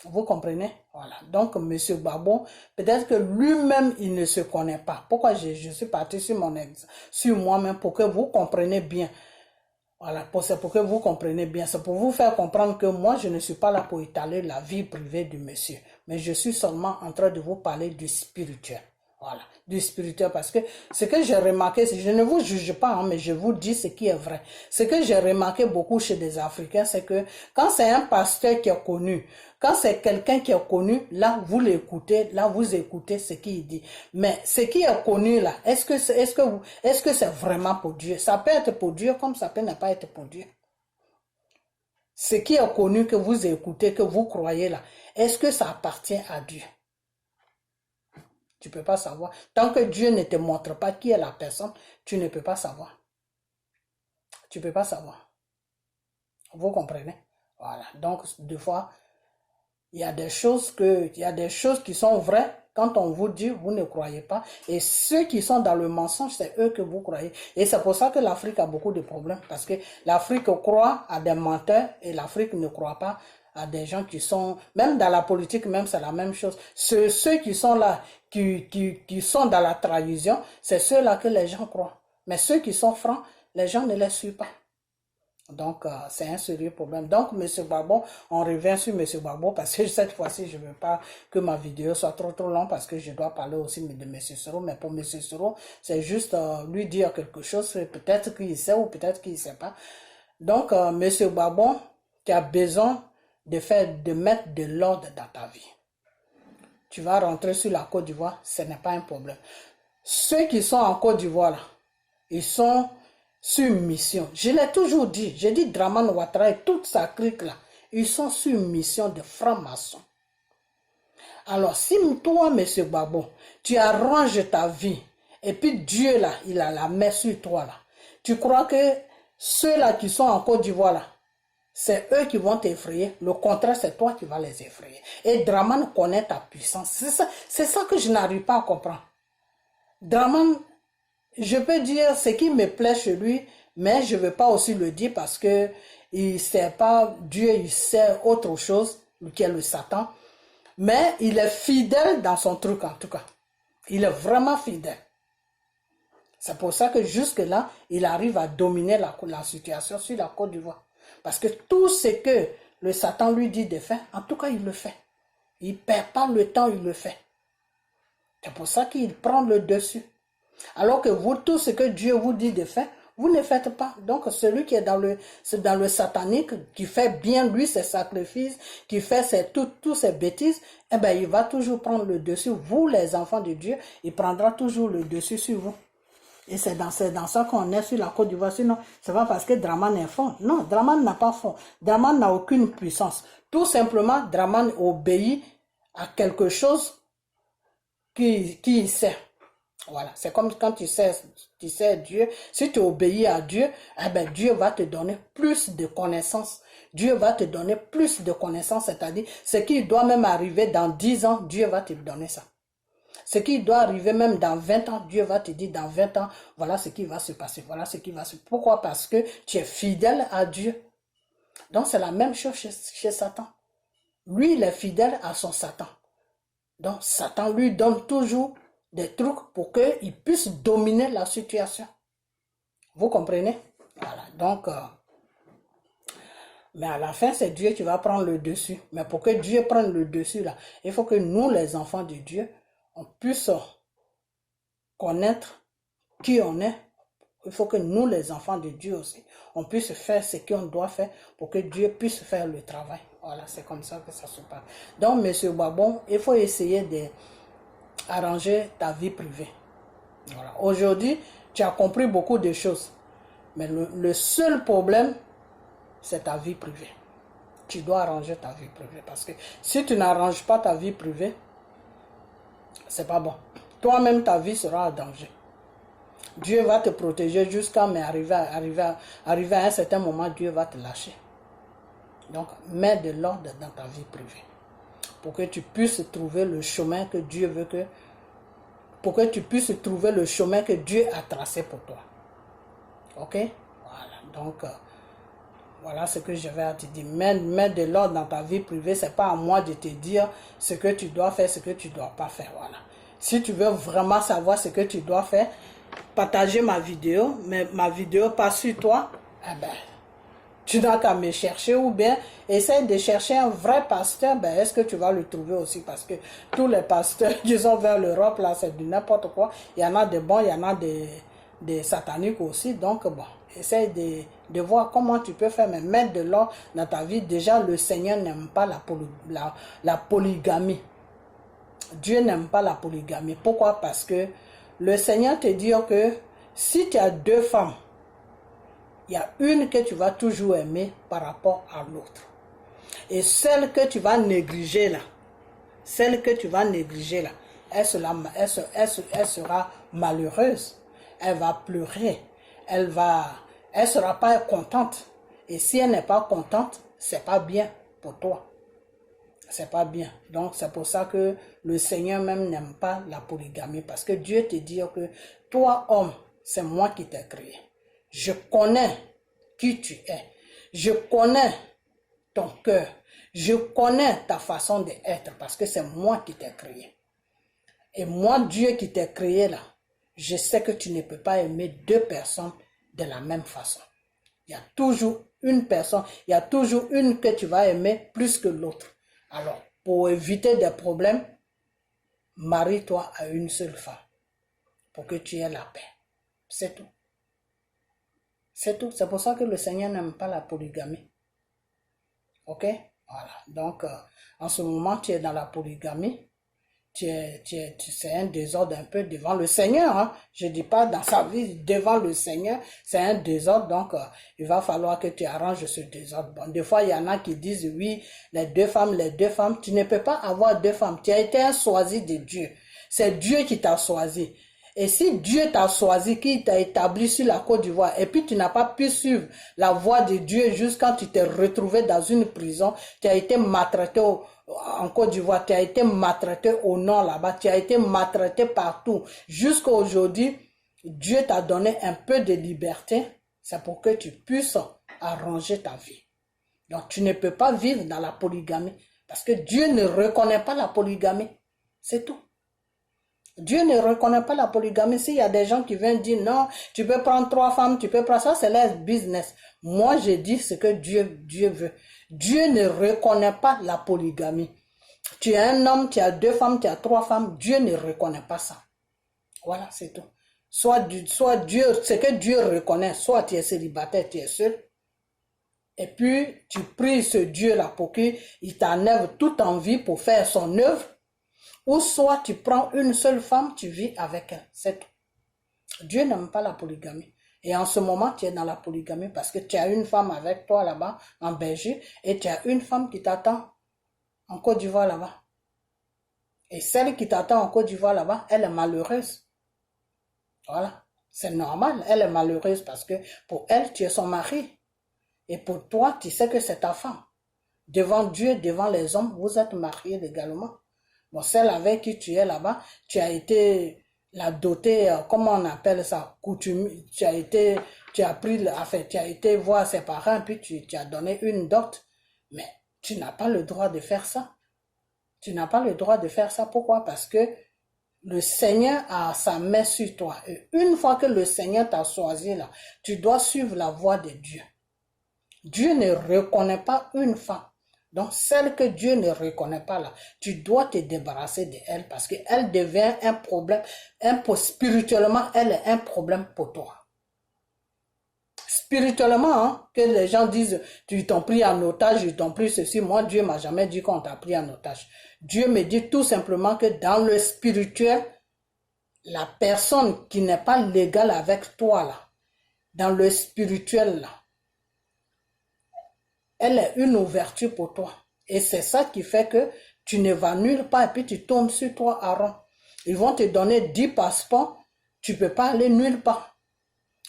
Vous comprenez? Voilà. Donc, M. Gbagbo, peut-être que lui-même, il ne se connaît pas. Pourquoi je suis parti sur moi-même pour que vous compreniez bien. Voilà, c'est pour que vous compreniez bien. C'est pour vous faire comprendre que moi, je ne suis pas là pour étaler la vie privée du monsieur. Mais je suis seulement en train de vous parler du spirituel. Voilà, du spirituel, parce que ce que j'ai remarqué, je ne vous juge pas, hein, mais je vous dis ce qui est vrai. Ce que j'ai remarqué beaucoup chez des Africains, c'est que quand c'est un pasteur qui est connu, quand c'est quelqu'un qui est connu, là, vous l'écoutez, là, vous écoutez ce qu'il dit. Mais ce qui est connu, là, est-ce que c'est vraiment pour Dieu? Ça peut être pour Dieu comme ça peut ne pas être pour Dieu. Ce qui est connu, que vous écoutez, que vous croyez, là, est-ce que ça appartient à Dieu? Tu ne peux pas savoir. Tant que Dieu ne te montre pas qui est la personne, tu ne peux pas savoir. Tu ne peux pas savoir. Vous comprenez? Voilà. Donc, des fois, il y a des choses qui sont vraies. Quand on vous dit, vous ne croyez pas. Et ceux qui sont dans le mensonge, c'est eux que vous croyez. Et c'est pour ça que l'Afrique a beaucoup de problèmes. Parce que l'Afrique croit à des menteurs et l'Afrique ne croit pas à des gens qui sont, même dans la politique, même c'est la même chose. Ceux qui sont là, qui sont dans la trahison, c'est ceux-là que les gens croient. Mais ceux qui sont francs, les gens ne les suivent pas. Donc, c'est un sérieux problème. Donc, M. Gbagbo, on revient sur M. Gbagbo parce que cette fois-ci, je ne veux pas que ma vidéo soit trop longue parce que je dois parler aussi de M. Soro. Mais pour M. Soro, c'est juste lui dire quelque chose. Peut-être qu'il sait ou peut-être qu'il ne sait pas. Donc, M. Gbagbo, tu as besoin de mettre de l'ordre dans ta vie. Tu vas rentrer sur la Côte d'Ivoire, ce n'est pas un problème. Ceux qui sont en Côte d'Ivoire, là, ils sont sur mission. Je l'ai toujours dit, j'ai dit Dramane Ouattara et toute sa clique là, ils sont sur mission de franc-maçon. Alors, si toi, M. Gbagbo, tu arranges ta vie, et puis Dieu là, il a la main sur toi là, tu crois que ceux-là qui sont en Côte d'Ivoire là, c'est eux qui vont t'effrayer. Le contraire, c'est toi qui vas les effrayer. Et Dramane connaît ta puissance. C'est ça que je n'arrive pas à comprendre. Dramane, je peux dire ce qui me plaît chez lui, mais je ne veux pas aussi le dire parce que il ne sait pas Dieu, il sait autre chose, qui est le Satan. Mais il est fidèle dans son truc en tout cas. Il est vraiment fidèle. C'est pour ça que jusque-là, il arrive à dominer la situation sur la Côte d'Ivoire. Parce que tout ce que le Satan lui dit de faire, en tout cas, il le fait. Il ne perd pas le temps, il le fait. C'est pour ça qu'il prend le dessus. Alors que vous, tout ce que Dieu vous dit de faire, vous ne faites pas. Donc, celui qui est dans le satanique, qui fait bien lui ses sacrifices, qui fait toutes ses bêtises, eh bien, il va toujours prendre le dessus. Vous, les enfants de Dieu, il prendra toujours le dessus sur vous. Et c'est dans ça qu'on est sur la Côte d'Ivoire. Sinon, c'est pas parce que Dramane est fort. Non, Dramane n'a pas fort. Dramane n'a aucune puissance. Tout simplement, Dramane obéit à quelque chose qui sait. Voilà, c'est comme quand tu sais Dieu. Si tu obéis à Dieu, eh ben Dieu va te donner plus de connaissances. Dieu va te donner plus de connaissances, c'est-à-dire ce qui doit même arriver dans 10 ans, Dieu va te donner ça. Ce qui doit arriver même dans 20 ans, Dieu va te dire dans 20 ans, voilà ce qui va se passer, voilà ce qui va se passer. Pourquoi? Parce que tu es fidèle à Dieu. Donc c'est la même chose chez Satan. Lui, il est fidèle à son Satan. Donc Satan lui donne toujours des trucs pour qu'il puisse dominer la situation. Vous comprenez? Voilà, donc, mais à la fin, c'est Dieu qui va prendre le dessus. Mais pour que Dieu prenne le dessus, là, il faut que nous, les enfants de Dieu, on puisse connaître qui on est. Il faut que nous, les enfants de Dieu aussi, on puisse faire ce qu'on doit faire pour que Dieu puisse faire le travail. Voilà, c'est comme ça que ça se passe. Donc, M. Gbagbo, il faut essayer d'arranger ta vie privée. Voilà. Aujourd'hui, tu as compris beaucoup de choses. Mais le seul problème, c'est ta vie privée. tu dois arranger ta vie privée. Parce que si tu n'arranges pas ta vie privée, c'est pas bon. Toi-même, ta vie sera en danger. Dieu va te protéger jusqu'à, mais arriver à un certain moment, Dieu va te lâcher. Donc, mets de l'ordre dans ta vie privée. Pour que tu puisses trouver le chemin que Dieu veut que... Pour que tu puisses trouver le chemin que Dieu a tracé pour toi. Ok? Voilà. Donc, voilà ce que je vais te dire. Mets de l'ordre dans ta vie privée. Ce n'est pas à moi de te dire ce que tu dois faire, ce que tu ne dois pas faire. Voilà. Si tu veux vraiment savoir ce que tu dois faire, partager ma vidéo, mais ma vidéo pas sur toi, eh ben, tu n'as qu'à me chercher ou bien essaye de chercher un vrai pasteur, ben est-ce que tu vas le trouver aussi parce que tous les pasteurs qui sont vers l'Europe, là, c'est du n'importe quoi. Il y en a des bons, il y en a des sataniques aussi. Donc, bon, essaye de voir comment tu peux faire, mais mettre de l'ordre dans ta vie. Déjà, le Seigneur n'aime pas la polygamie. Dieu n'aime pas la polygamie. Pourquoi? Parce que le Seigneur te dit que si tu as deux femmes, il y a une que tu vas toujours aimer par rapport à l'autre. Et celle que tu vas négliger là, elle sera malheureuse. Elle va pleurer. Elle sera pas contente. Et si elle n'est pas contente, c'est pas bien pour toi. C'est pas bien. Donc, c'est pour ça que le Seigneur même n'aime pas la polygamie. Parce que Dieu te dit que toi, homme, c'est moi qui t'ai créé. Je connais qui tu es. Je connais ton cœur. Je connais ta façon d'être parce que c'est moi qui t'ai créé. Et moi, Dieu qui t'ai créé là, je sais que tu ne peux pas aimer deux personnes de la même façon. Il y a toujours une personne, il y a toujours une que tu vas aimer plus que l'autre. Alors, pour éviter des problèmes, marie-toi à une seule femme pour que tu aies la paix. C'est tout. C'est tout. C'est pour ça que le Seigneur n'aime pas la polygamie. Ok? Voilà. Donc, en ce moment, tu es dans la polygamie. C'est un désordre un peu devant le Seigneur. Hein? Je ne dis pas dans sa vie, devant le Seigneur, c'est un désordre. Donc, il va falloir que tu arranges ce désordre. Bon, des fois, il y en a qui disent, oui, les deux femmes. Tu ne peux pas avoir deux femmes. Tu as été un choisi de Dieu. C'est Dieu qui t'a choisi. Et si Dieu t'a choisi, qui t'a établi sur la Côte d'Ivoire, et puis tu n'as pas pu suivre la voie de Dieu jusqu'à quand tu t'es retrouvé dans une prison, tu as été maltraité en Côte d'Ivoire, tu as été maltraité au nord là-bas, tu as été maltraité partout. Jusqu'à aujourd'hui, Dieu t'a donné un peu de liberté, c'est pour que tu puisses arranger ta vie. Donc tu ne peux pas vivre dans la polygamie, parce que Dieu ne reconnaît pas la polygamie, c'est tout. Dieu ne reconnaît pas la polygamie. S'il y a des gens qui viennent dire non, tu peux prendre 3 femmes, tu peux prendre ça, c'est leur business. Moi, je dis ce que Dieu veut. Dieu ne reconnaît pas la polygamie. Tu es un homme, tu as 2 femmes, tu as 3 femmes, Dieu ne reconnaît pas ça. Voilà, c'est tout. Soit Dieu, ce que Dieu reconnaît, soit tu es célibataire, tu es seul. Et puis, tu pries ce Dieu-là pour qu'il t'enlève toute envie pour faire son œuvre. Ou soit tu prends une seule femme, tu vis avec elle. C'est tout. Dieu n'aime pas la polygamie. Et en ce moment, tu es dans la polygamie parce que tu as une femme avec toi là-bas en Belgique et tu as une femme qui t'attend en Côte d'Ivoire là-bas. Et celle qui t'attend en Côte d'Ivoire là-bas, elle est malheureuse. Voilà. C'est normal, elle est malheureuse parce que pour elle, tu es son mari. Et pour toi, tu sais que c'est ta femme. Devant Dieu, devant les hommes, vous êtes mariés légalement. Bon, celle avec qui tu es là-bas, tu as été la dotée, comment on appelle ça, coutume, tu as été voir ses parents, puis tu as donné une dot. Mais tu n'as pas le droit de faire ça. Tu n'as pas le droit de faire ça. Pourquoi? Parce que le Seigneur a sa main sur toi. Et une fois que le Seigneur t'a choisi là, tu dois suivre la voie de Dieu. Dieu ne reconnaît pas une femme. Donc, celle que Dieu ne reconnaît pas là, tu dois te débarrasser d'elle parce qu'elle devient un problème. Spirituellement, elle est un problème pour toi. Spirituellement, hein, que les gens disent, tu t'ont pris en otage, ils t'ont pris ceci. Moi, Dieu m'a jamais dit qu'on t'a pris en otage. Dieu me dit tout simplement que dans le spirituel, la personne qui n'est pas légale avec toi là, dans le spirituel là, elle est une ouverture pour toi. Et c'est ça qui fait que tu ne vas nulle part et puis tu tombes sur toi à rond. Ils vont te donner 10 passeports, tu ne peux pas aller nulle part.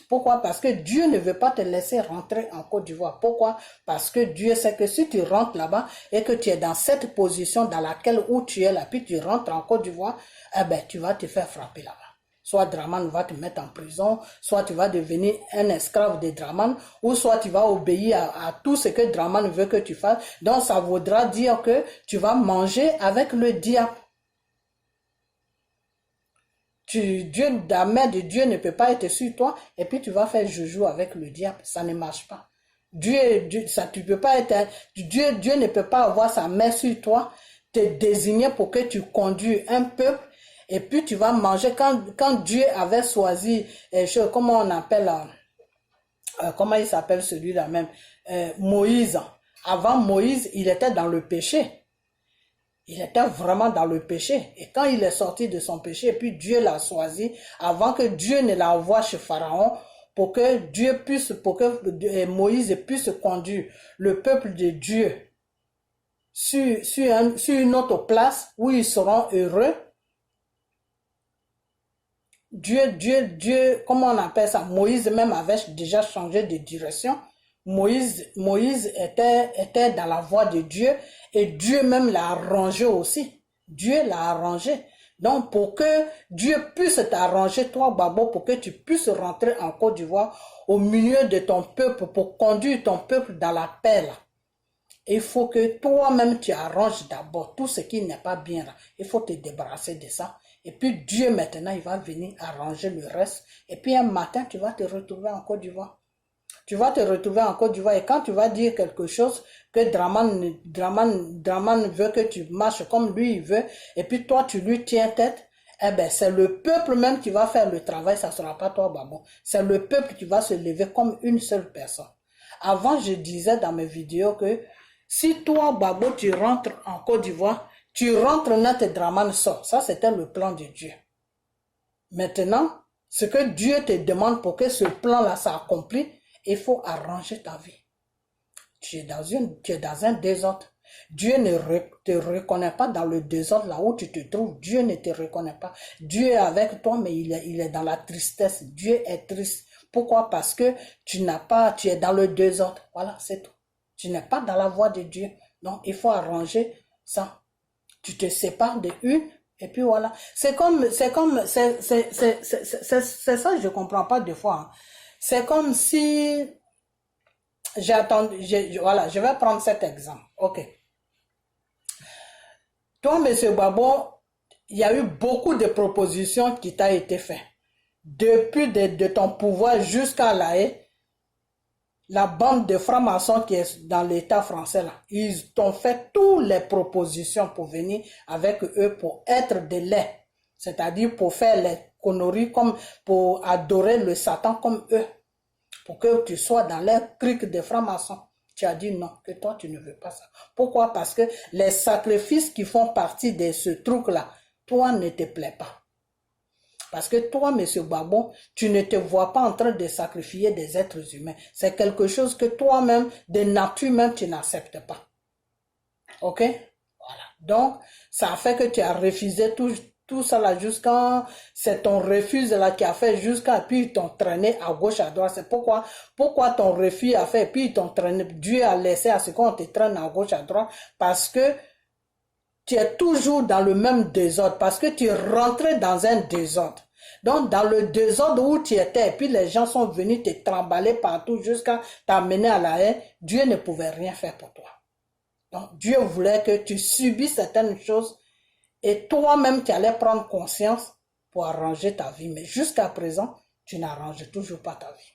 Pourquoi? Parce que Dieu ne veut pas te laisser rentrer en Côte d'Ivoire. Pourquoi? Parce que Dieu sait que si tu rentres là-bas et que tu es dans cette position dans laquelle où tu es là, puis tu rentres en Côte d'Ivoire, eh ben, tu vas te faire frapper là-bas. Soit Dramane va te mettre en prison, soit tu vas devenir un esclave de Dramane, ou soit tu vas obéir à tout ce que Dramane veut que tu fasses. Donc ça voudra dire que tu vas manger avec le diable. La main de Dieu ne peut pas être sur toi, et puis tu vas faire joujou avec le diable. Ça ne marche pas. Dieu ne peut pas avoir sa main sur toi, te désigner pour que tu conduis un peuple, et puis tu vas manger. Quand Dieu avait choisi, comment on appelle, comment il s'appelle celui-là même, Moïse. Avant Moïse, il était dans le péché. Il était vraiment dans le péché. Et quand il est sorti de son péché, et puis Dieu l'a choisi, avant que Dieu ne l'envoie chez Pharaon, pour que Moïse puisse conduire le peuple de Dieu sur une autre place où ils seront heureux. Dieu, comment on appelle ça? Moïse même avait déjà changé de direction. Moïse était dans la voie de Dieu et Dieu même l'a arrangé aussi. Dieu l'a arrangé. Donc, pour que Dieu puisse t'arranger, toi, Babo, pour que tu puisses rentrer en Côte d'Ivoire au milieu de ton peuple, pour conduire ton peuple dans la paix, là. Il faut que toi-même, tu arranges d'abord tout ce qui n'est pas bien là. Il faut te débarrasser de ça. Et puis Dieu, maintenant, il va venir arranger le reste. Et puis un matin, tu vas te retrouver en Côte d'Ivoire. Tu vas te retrouver en Côte d'Ivoire et quand tu vas dire quelque chose que Dramane veut que tu marches comme lui il veut et puis toi tu lui tiens tête, eh ben c'est le peuple même qui va faire le travail, ça ne sera pas toi Babo. C'est le peuple qui va se lever comme une seule personne. Avant je disais dans mes vidéos que si toi Babo tu rentres en Côte d'Ivoire, tu rentres net et Dramane sort. Ça c'était le plan de Dieu. Maintenant, ce que Dieu te demande pour que ce plan-là s'accomplisse, il faut arranger ta vie. Tu es dans un désordre. Dieu ne te reconnaît pas dans le désordre là où tu te trouves. Dieu ne te reconnaît pas. Dieu est avec toi, mais il est dans la tristesse. Dieu est triste. Pourquoi? Parce que tu es dans le désordre. Voilà, c'est tout. Tu n'es pas dans la voie de Dieu. Donc, il faut arranger ça. Tu te sépares de une, et puis voilà. C'est ça, je comprends pas des fois. Hein. C'est comme si voilà, je vais prendre cet exemple. Ok. Toi, monsieur Babo, il y a eu beaucoup de propositions qui t'ont été faites. Depuis de ton pouvoir jusqu'à la bande de francs-maçons qui est dans l'État français, là, ils t'ont fait toutes les propositions pour venir avec eux pour être de lait. C'est-à-dire pour faire les conneries, comme pour adorer le Satan comme eux. Pour que tu sois dans leur clique de francs-maçons. Tu as dit non, que toi tu ne veux pas ça. Pourquoi? Parce que les sacrifices qui font partie de ce truc-là, toi ne te plaît pas. Parce que toi, monsieur Babo, tu ne te vois pas en train de sacrifier des êtres humains. C'est quelque chose que toi-même, de nature même, tu n'acceptes pas. Ok? Voilà. Donc, ça a fait que tu as refusé tout ça là jusqu'à, c'est ton refus là qui a fait jusqu'à, puis ils t'ont traîné à gauche, à droite. C'est pourquoi ton refus a fait, puis ils t'ont traîné, Dieu a laissé à ce qu'on te traîne à gauche, à droite, parce que tu es toujours dans le même désordre, parce que tu es rentré dans un désordre. Donc, dans le désordre où tu étais, et puis les gens sont venus te trimballer partout jusqu'à t'amener à la haie, Dieu ne pouvait rien faire pour toi. Donc, Dieu voulait que tu subisses certaines choses et toi-même, tu allais prendre conscience pour arranger ta vie. Mais jusqu'à présent, tu n'arranges toujours pas ta vie.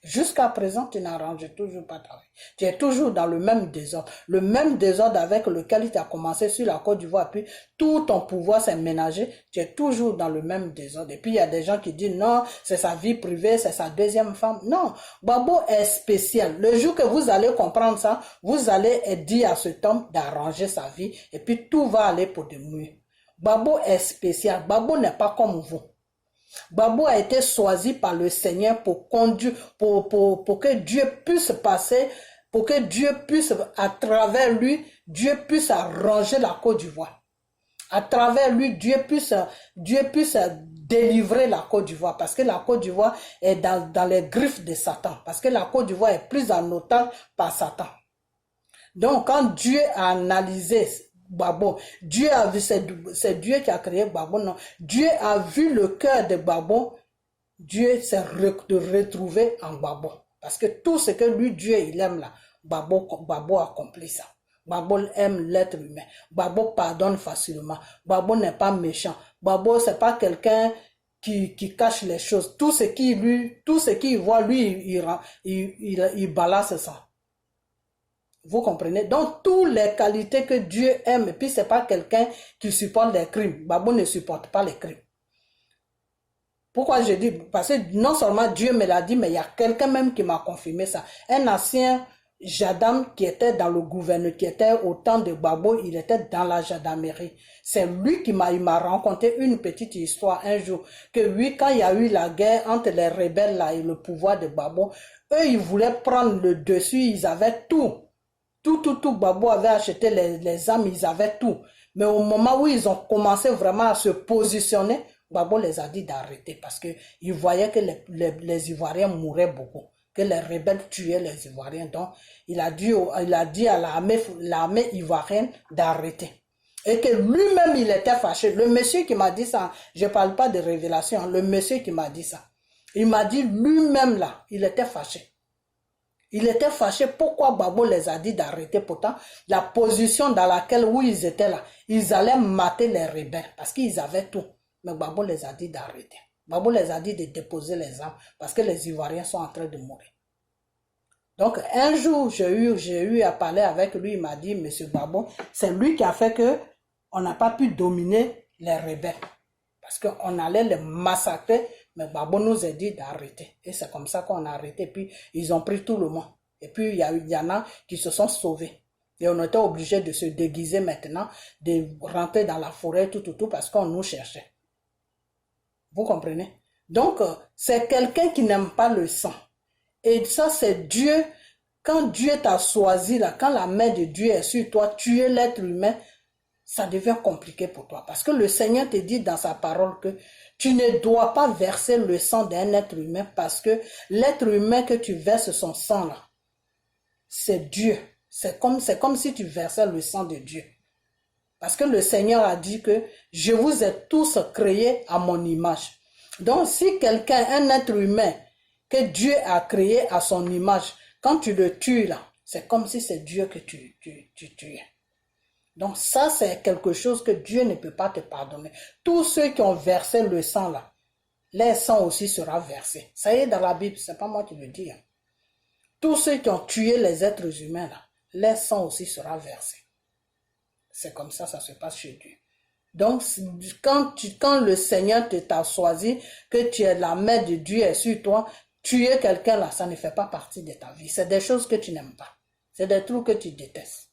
Jusqu'à présent, tu n'arranges toujours pas ta vie. Tu es toujours dans le même désordre. Le même désordre avec lequel tu as commencé sur la Côte d'Ivoire. Puis tout ton pouvoir s'est ménagé. Tu es toujours dans le même désordre. Et puis il y a des gens qui disent non, c'est sa vie privée, c'est sa deuxième femme. Non, Babo est spécial. Le jour que vous allez comprendre ça, vous allez dire à cet homme d'arranger sa vie. Et puis tout va aller pour de mieux. Babo est spécial. Babo n'est pas comme vous. Babo a été choisi par le Seigneur pour conduire, pour que Dieu puisse passer pour que Dieu puisse, à travers lui, Dieu puisse arranger la Côte d'Ivoire. À travers lui, Dieu puisse délivrer la Côte d'Ivoire, parce que la Côte d'Ivoire est dans les griffes de Satan, parce que la Côte d'Ivoire est prise en otage par Satan. Donc, quand Dieu a analysé Gbagbo, Dieu a vu, c'est Dieu qui a créé Gbagbo, non. Dieu a vu le cœur de Gbagbo, Dieu s'est retrouvé en Gbagbo. Parce que tout ce que lui, Dieu, il aime là, Gbagbo accomplit ça. Gbagbo aime l'être humain. Gbagbo pardonne facilement. Gbagbo n'est pas méchant. Gbagbo, c'est pas quelqu'un qui cache les choses. Tout ce qu'il voit, lui, il balance ça. Vous comprenez? Donc, toutes les qualités que Dieu aime, et puis c'est pas quelqu'un qui supporte les crimes. Gbagbo ne supporte pas les crimes. Pourquoi je dis? Parce que non seulement Dieu me l'a dit, mais il y a quelqu'un même qui m'a confirmé ça. Un ancien gendarme qui était dans le gouvernement, qui était au temps de Gbagbo, il était dans la gendarmerie. C'est lui il m'a raconté une petite histoire un jour, que oui, quand il y a eu la guerre entre les rebelles là et le pouvoir de Gbagbo, eux, ils voulaient prendre le dessus, ils avaient tout. Tout, Gbagbo avait acheté les armes, ils avaient tout. Mais au moment où ils ont commencé vraiment à se positionner, Gbagbo les a dit d'arrêter parce qu'ils voyaient que les Ivoiriens mouraient beaucoup, que les rebelles tuaient les Ivoiriens. Donc, il a dit à l'armée ivoirienne d'arrêter. Et que lui-même, il était fâché. Le monsieur qui m'a dit ça, je ne parle pas de révélation, le monsieur qui m'a dit ça, il m'a dit lui-même là, il était fâché. Il était fâché pourquoi Gbagbo les a dit d'arrêter. Pourtant, la position dans laquelle où ils étaient là, ils allaient mater les rebelles parce qu'ils avaient tout. Mais Gbagbo les a dit d'arrêter. Gbagbo les a dit de déposer les armes parce que les Ivoiriens sont en train de mourir. Donc, un jour, j'ai eu à parler avec lui. Il m'a dit, Monsieur Gbagbo, c'est lui qui a fait que on n'a pas pu dominer les rebelles. Parce qu'on allait les massacrer. Mais Gbagbo nous a dit d'arrêter. Et c'est comme ça qu'on a arrêté. Puis, ils ont pris tout le monde. Et puis, il y en a qui se sont sauvés. Et on était obligé de se déguiser maintenant, de rentrer dans la forêt, tout, parce qu'on nous cherchait. Vous comprenez? Donc, c'est quelqu'un qui n'aime pas le sang. Et ça, c'est Dieu. Quand Dieu t'a choisi, là, quand la main de Dieu est sur toi, tuer l'être humain, ça devient compliqué pour toi. Parce que le Seigneur te dit dans sa parole que tu ne dois pas verser le sang d'un être humain parce que l'être humain que tu verses son sang là, c'est Dieu. C'est comme si tu versais le sang de Dieu. Parce que le Seigneur a dit que je vous ai tous créés à mon image. Donc si quelqu'un, un être humain que Dieu a créé à son image, quand tu le tues là, c'est comme si c'est Dieu que tu tues. Donc ça, c'est quelque chose que Dieu ne peut pas te pardonner. Tous ceux qui ont versé le sang là, leur sang aussi sera versé. Ça y est dans la Bible, c'est pas moi qui le dis. Tous ceux qui ont tué les êtres humains là, leur sang aussi sera versé. C'est comme ça se passe chez Dieu. Donc, quand le Seigneur t'a choisi, que tu es la main de Dieu est sur toi, tuer quelqu'un là, ça ne fait pas partie de ta vie. C'est des choses que tu n'aimes pas. C'est des trucs que tu détestes.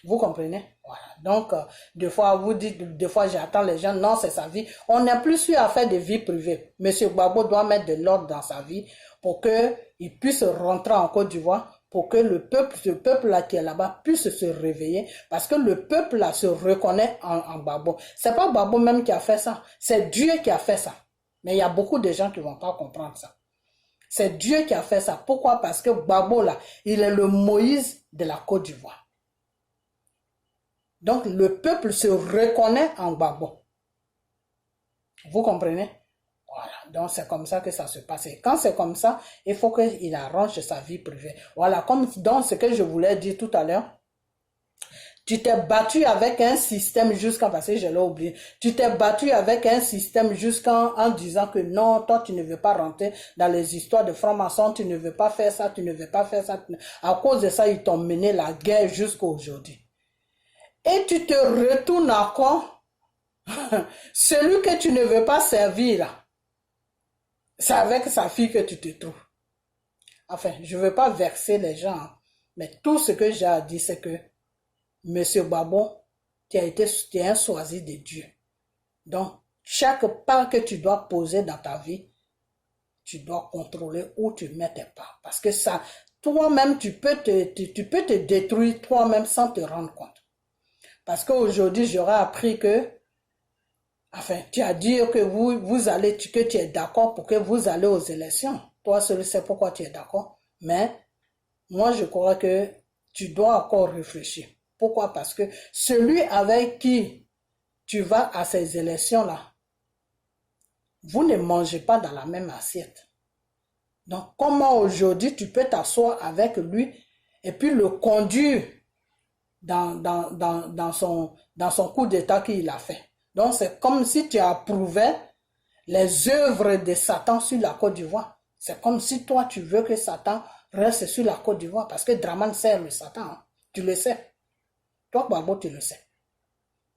Vous comprenez? Voilà. Donc, des fois, vous dites, des fois, j'attends les gens, non, c'est sa vie. On n'est plus sûr à faire de vie privée. Monsieur Gbagbo doit mettre de l'ordre dans sa vie pour qu'il puisse rentrer en Côte d'Ivoire, pour que le peuple, ce peuple-là qui est là-bas, puisse se réveiller. Parce que le peuple-là se reconnaît en Gbagbo. C'est pas Gbagbo même qui a fait ça. C'est Dieu qui a fait ça. Mais il y a beaucoup de gens qui ne vont pas comprendre ça. C'est Dieu qui a fait ça. Pourquoi? Parce que Gbagbo, là, il est le Moïse de la Côte d'Ivoire. Donc, le peuple se reconnaît en Gbagbo. Vous comprenez? Voilà. Donc, c'est comme ça que ça se passe. Et quand c'est comme ça, il faut qu'il arrange sa vie privée. Voilà. Comme dans ce que je voulais dire tout à l'heure. Tu t'es battu avec un système jusqu'en passé, je l'ai oublié. Tu t'es battu avec un système jusqu'en disant que non, toi, tu ne veux pas rentrer dans les histoires de francs-maçons, tu ne veux pas faire ça, tu ne veux pas faire ça. À cause de ça, ils t'ont mené la guerre jusqu'à aujourd'hui. Et tu te retournes encore, celui que tu ne veux pas servir là, c'est avec sa fille que tu te trouves. Enfin, je ne veux pas verser les gens, mais tout ce que j'ai à dire, c'est que Monsieur Gbagbo, tu es un choisi de Dieu. Donc, chaque pas que tu dois poser dans ta vie, tu dois contrôler où tu mets tes pas. Parce que ça, toi-même, tu peux te détruire toi-même sans te rendre compte. Parce qu'aujourd'hui, j'aurais appris que, enfin, tu as dit que que tu es d'accord pour que vous allez aux élections. Toi seul sais pourquoi tu es d'accord. Mais, moi, je crois que tu dois encore réfléchir. Pourquoi? Parce que celui avec qui tu vas à ces élections-là, vous ne mangez pas dans la même assiette. Donc, comment aujourd'hui tu peux t'asseoir avec lui et puis le conduire dans son coup d'état qu'il a fait? Donc, c'est comme si tu approuvais les œuvres de Satan sur la Côte d'Ivoire. C'est comme si toi, tu veux que Satan reste sur la Côte d'Ivoire parce que Draman sert le Satan. Hein. Tu le sais. Toi, Babo, tu le sais.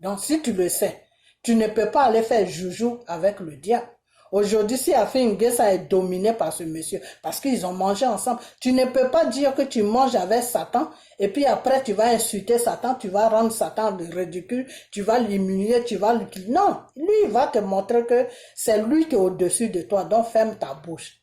Donc, si tu le sais, tu ne peux pas aller faire joujou avec le diable. Aujourd'hui, si Afin-N'Guessa est dominé par ce monsieur, parce qu'ils ont mangé ensemble, tu ne peux pas dire que tu manges avec Satan, et puis après tu vas insulter Satan, tu vas rendre Satan ridicule, tu vas l'humilier, tu vas... Non, lui, il va te montrer que c'est lui qui est au-dessus de toi, donc ferme ta bouche.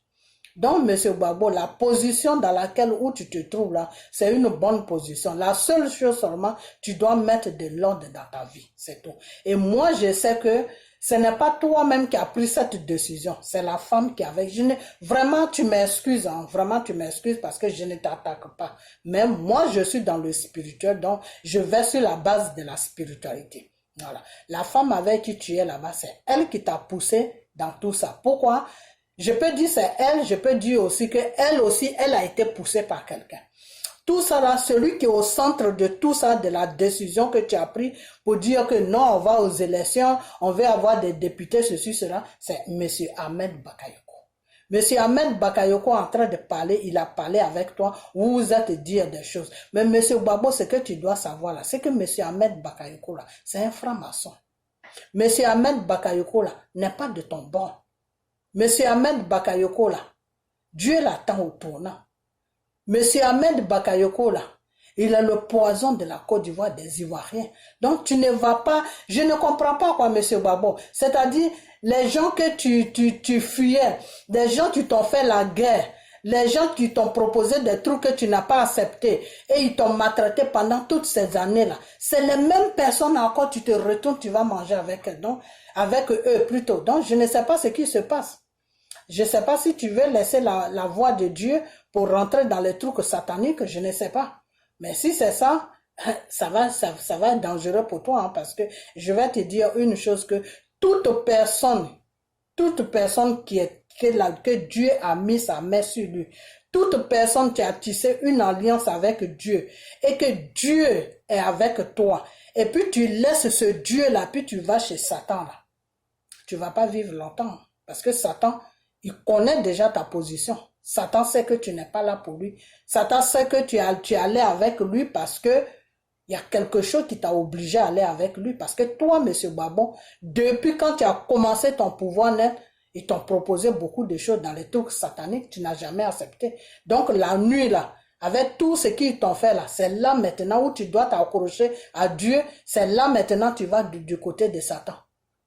Donc, monsieur Gbagbo, la position dans laquelle où tu te trouves là, c'est une bonne position. La seule chose seulement, tu dois mettre de l'ordre dans ta vie, c'est tout. Et moi, je sais que ce n'est pas toi-même qui as pris cette décision, c'est la femme qui avait... Vraiment, tu m'excuses, hein, vraiment, tu m'excuses parce que je ne t'attaque pas. Mais moi, je suis dans le spirituel, donc je vais sur la base de la spiritualité. Voilà. La femme avec qui tu es là-bas, c'est elle qui t'a poussé dans tout ça. Pourquoi? Je peux dire c'est elle, je peux dire aussi que elle aussi, elle a été poussée par quelqu'un. Tout ça là, celui qui est au centre de tout ça, de la décision que tu as prise pour dire que non, on va aux élections, on veut avoir des députés, ceci, cela, c'est monsieur Ahmed Bakayoko. Monsieur Ahmed Bakayoko est en train de parler, il a parlé avec toi, vous vous êtes dire des choses. Mais monsieur Babo, ce que tu dois savoir là, c'est que monsieur Ahmed Bakayoko là, c'est un franc-maçon. Monsieur Ahmed Bakayoko là, n'est pas de ton bord. Monsieur Ahmed Bakayoko là, Dieu l'attend au tournant. Monsieur Ahmed Bakayoko là, il a le poison de la Côte d'Ivoire des Ivoiriens. Donc tu ne vas pas, je ne comprends pas quoi monsieur Babo. C'est-à-dire les gens que tu fuyais, des gens qui t'ont fait la guerre, les gens qui t'ont proposé des trucs que tu n'as pas acceptés et ils t'ont maltraité pendant toutes ces années-là. C'est les mêmes personnes encore, tu te retournes, tu vas manger avec eux, donc, avec eux plutôt. Donc je ne sais pas ce qui se passe. Je ne sais pas si tu veux laisser la voix de Dieu pour rentrer dans les trucs sataniques, je ne sais pas. Mais si c'est ça, ça va être dangereux pour toi, hein, parce que je vais te dire une chose que toute personne que Dieu a mis sa main sur lui, toute personne qui a tissé une alliance avec Dieu et que Dieu est avec toi, et puis tu laisses ce Dieu-là, puis tu vas chez Satan, là, tu ne vas pas vivre longtemps, parce que Satan, il connaît déjà ta position. Satan sait que tu n'es pas là pour lui. Satan sait que tu es allé avec lui parce que il y a quelque chose qui t'a obligé à aller avec lui. Parce que toi, monsieur Babon, depuis quand tu as commencé ton pouvoir net, ils t'ont proposé beaucoup de choses dans les trucs sataniques, tu n'as jamais accepté. Donc la nuit là, avec tout ce qu'ils t'ont fait là, c'est là maintenant où tu dois t'accrocher à Dieu. C'est là maintenant tu vas du côté de Satan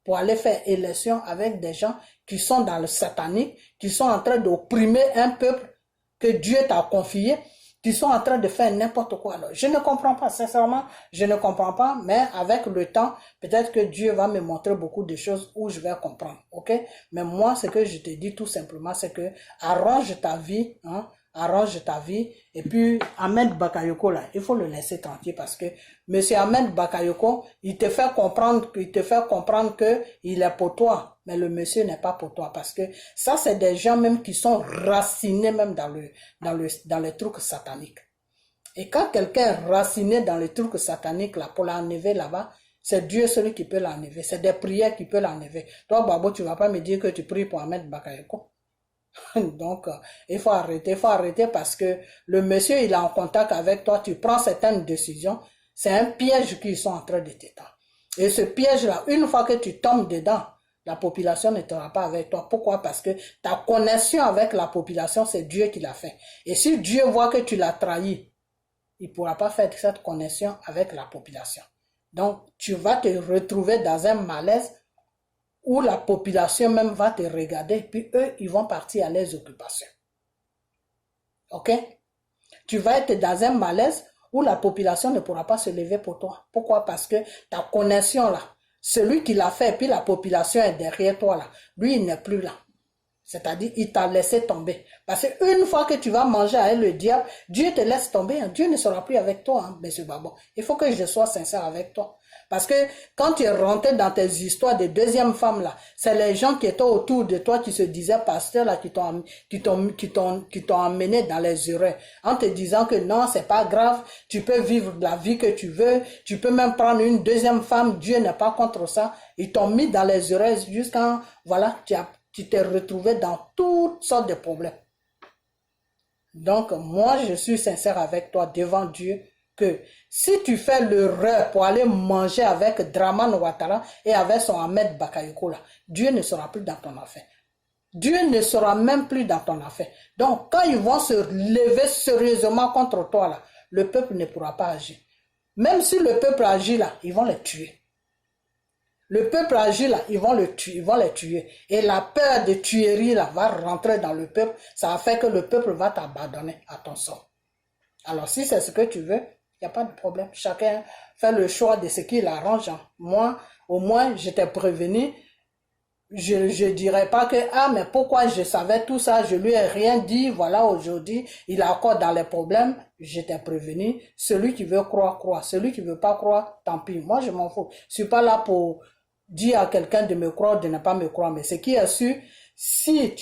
pour aller faire élection avec des gens qui sont dans le satanique, qui sont en train d'opprimer un peuple que Dieu t'a confié, qui sont en train de faire n'importe quoi. Alors, je ne comprends pas, sincèrement, je ne comprends pas, mais avec le temps, peut-être que Dieu va me montrer beaucoup de choses où je vais comprendre, ok? Mais moi, ce que je te dis tout simplement, c'est que arrange ta vie, hein, arrange ta vie, et puis Ahmed Bakayoko là, il faut le laisser tranquille parce que monsieur Ahmed Bakayoko, il te fait comprendre que il est pour toi, mais le monsieur n'est pas pour toi parce que ça c'est des gens même qui sont racinés même dans les trucs sataniques. Et quand quelqu'un est raciné dans les trucs sataniques là, pour l'enlever là-bas, c'est Dieu celui qui peut l'enlever, c'est des prières qui peut l'enlever. Toi Babo, tu vas pas me dire que tu pries pour Ahmed Bakayoko. Donc, il faut arrêter parce que le monsieur, il est en contact avec toi, tu prends certaines décisions, c'est un piège qu'ils sont en train de t'étendre. Et ce piège-là, une fois que tu tombes dedans, la population ne sera pas avec toi. Pourquoi? Parce que ta connexion avec la population, c'est Dieu qui l'a fait. Et si Dieu voit que tu l'as trahi, il ne pourra pas faire cette connexion avec la population. Donc, tu vas te retrouver dans un malaise où la population même va te regarder, puis eux, ils vont partir à leurs occupations. Ok? tu vas être dans un malaise où la population ne pourra pas se lever pour toi. Pourquoi? Parce que ta connexion là, celui qui l'a fait, et puis la population est derrière toi là, lui il n'est plus là. C'est-à-dire, il t'a laissé tomber. Parce qu'une fois que tu vas manger avec le diable, Dieu te laisse tomber. Hein. Dieu ne sera plus avec toi, hein, monsieur Babon. Il faut que je sois sincère avec toi. Parce que quand tu es rentré dans tes histoires de deuxième femme là, c'est les gens qui étaient autour de toi qui se disaient pasteur là, qui t'ont amené dans les erreurs. En te disant que non, c'est pas grave, tu peux vivre la vie que tu veux, tu peux même prendre une deuxième femme, Dieu n'est pas contre ça. Ils t'ont mis dans les erreurs jusqu'à, voilà, tu t'es retrouvé dans toutes sortes de problèmes. Donc, moi, je suis sincère avec toi devant Dieu que si tu fais l'erreur pour aller manger avec Draman Ouattara et avec son Ahmed Bakayoko, là, Dieu ne sera plus dans ton affaire. Dieu ne sera même plus dans ton affaire. Donc, quand ils vont se lever sérieusement contre toi, là, le peuple ne pourra pas agir. Même si le peuple agit là, ils vont les tuer. Le peuple agit là, ils vont les tuer. Et la peur de tuerie là va rentrer dans le peuple. Ça va faire que le peuple va t'abandonner à ton sort. Alors si c'est ce que tu veux, il n'y a pas de problème. Chacun fait le choix de ce qui l'arrange. Moi, au moins, je t'ai prévenu. Je dirais pas que, ah, mais pourquoi je savais tout ça, je lui ai rien dit, voilà, aujourd'hui, il est encore dans les problèmes. Je t'ai prévenu. Celui qui veut croire, croit. Celui qui veut pas croire, tant pis. Moi, je m'en fous. Je suis pas là pour dire à quelqu'un de me croire, de ne pas me croire. Mais ce qui est sûr, si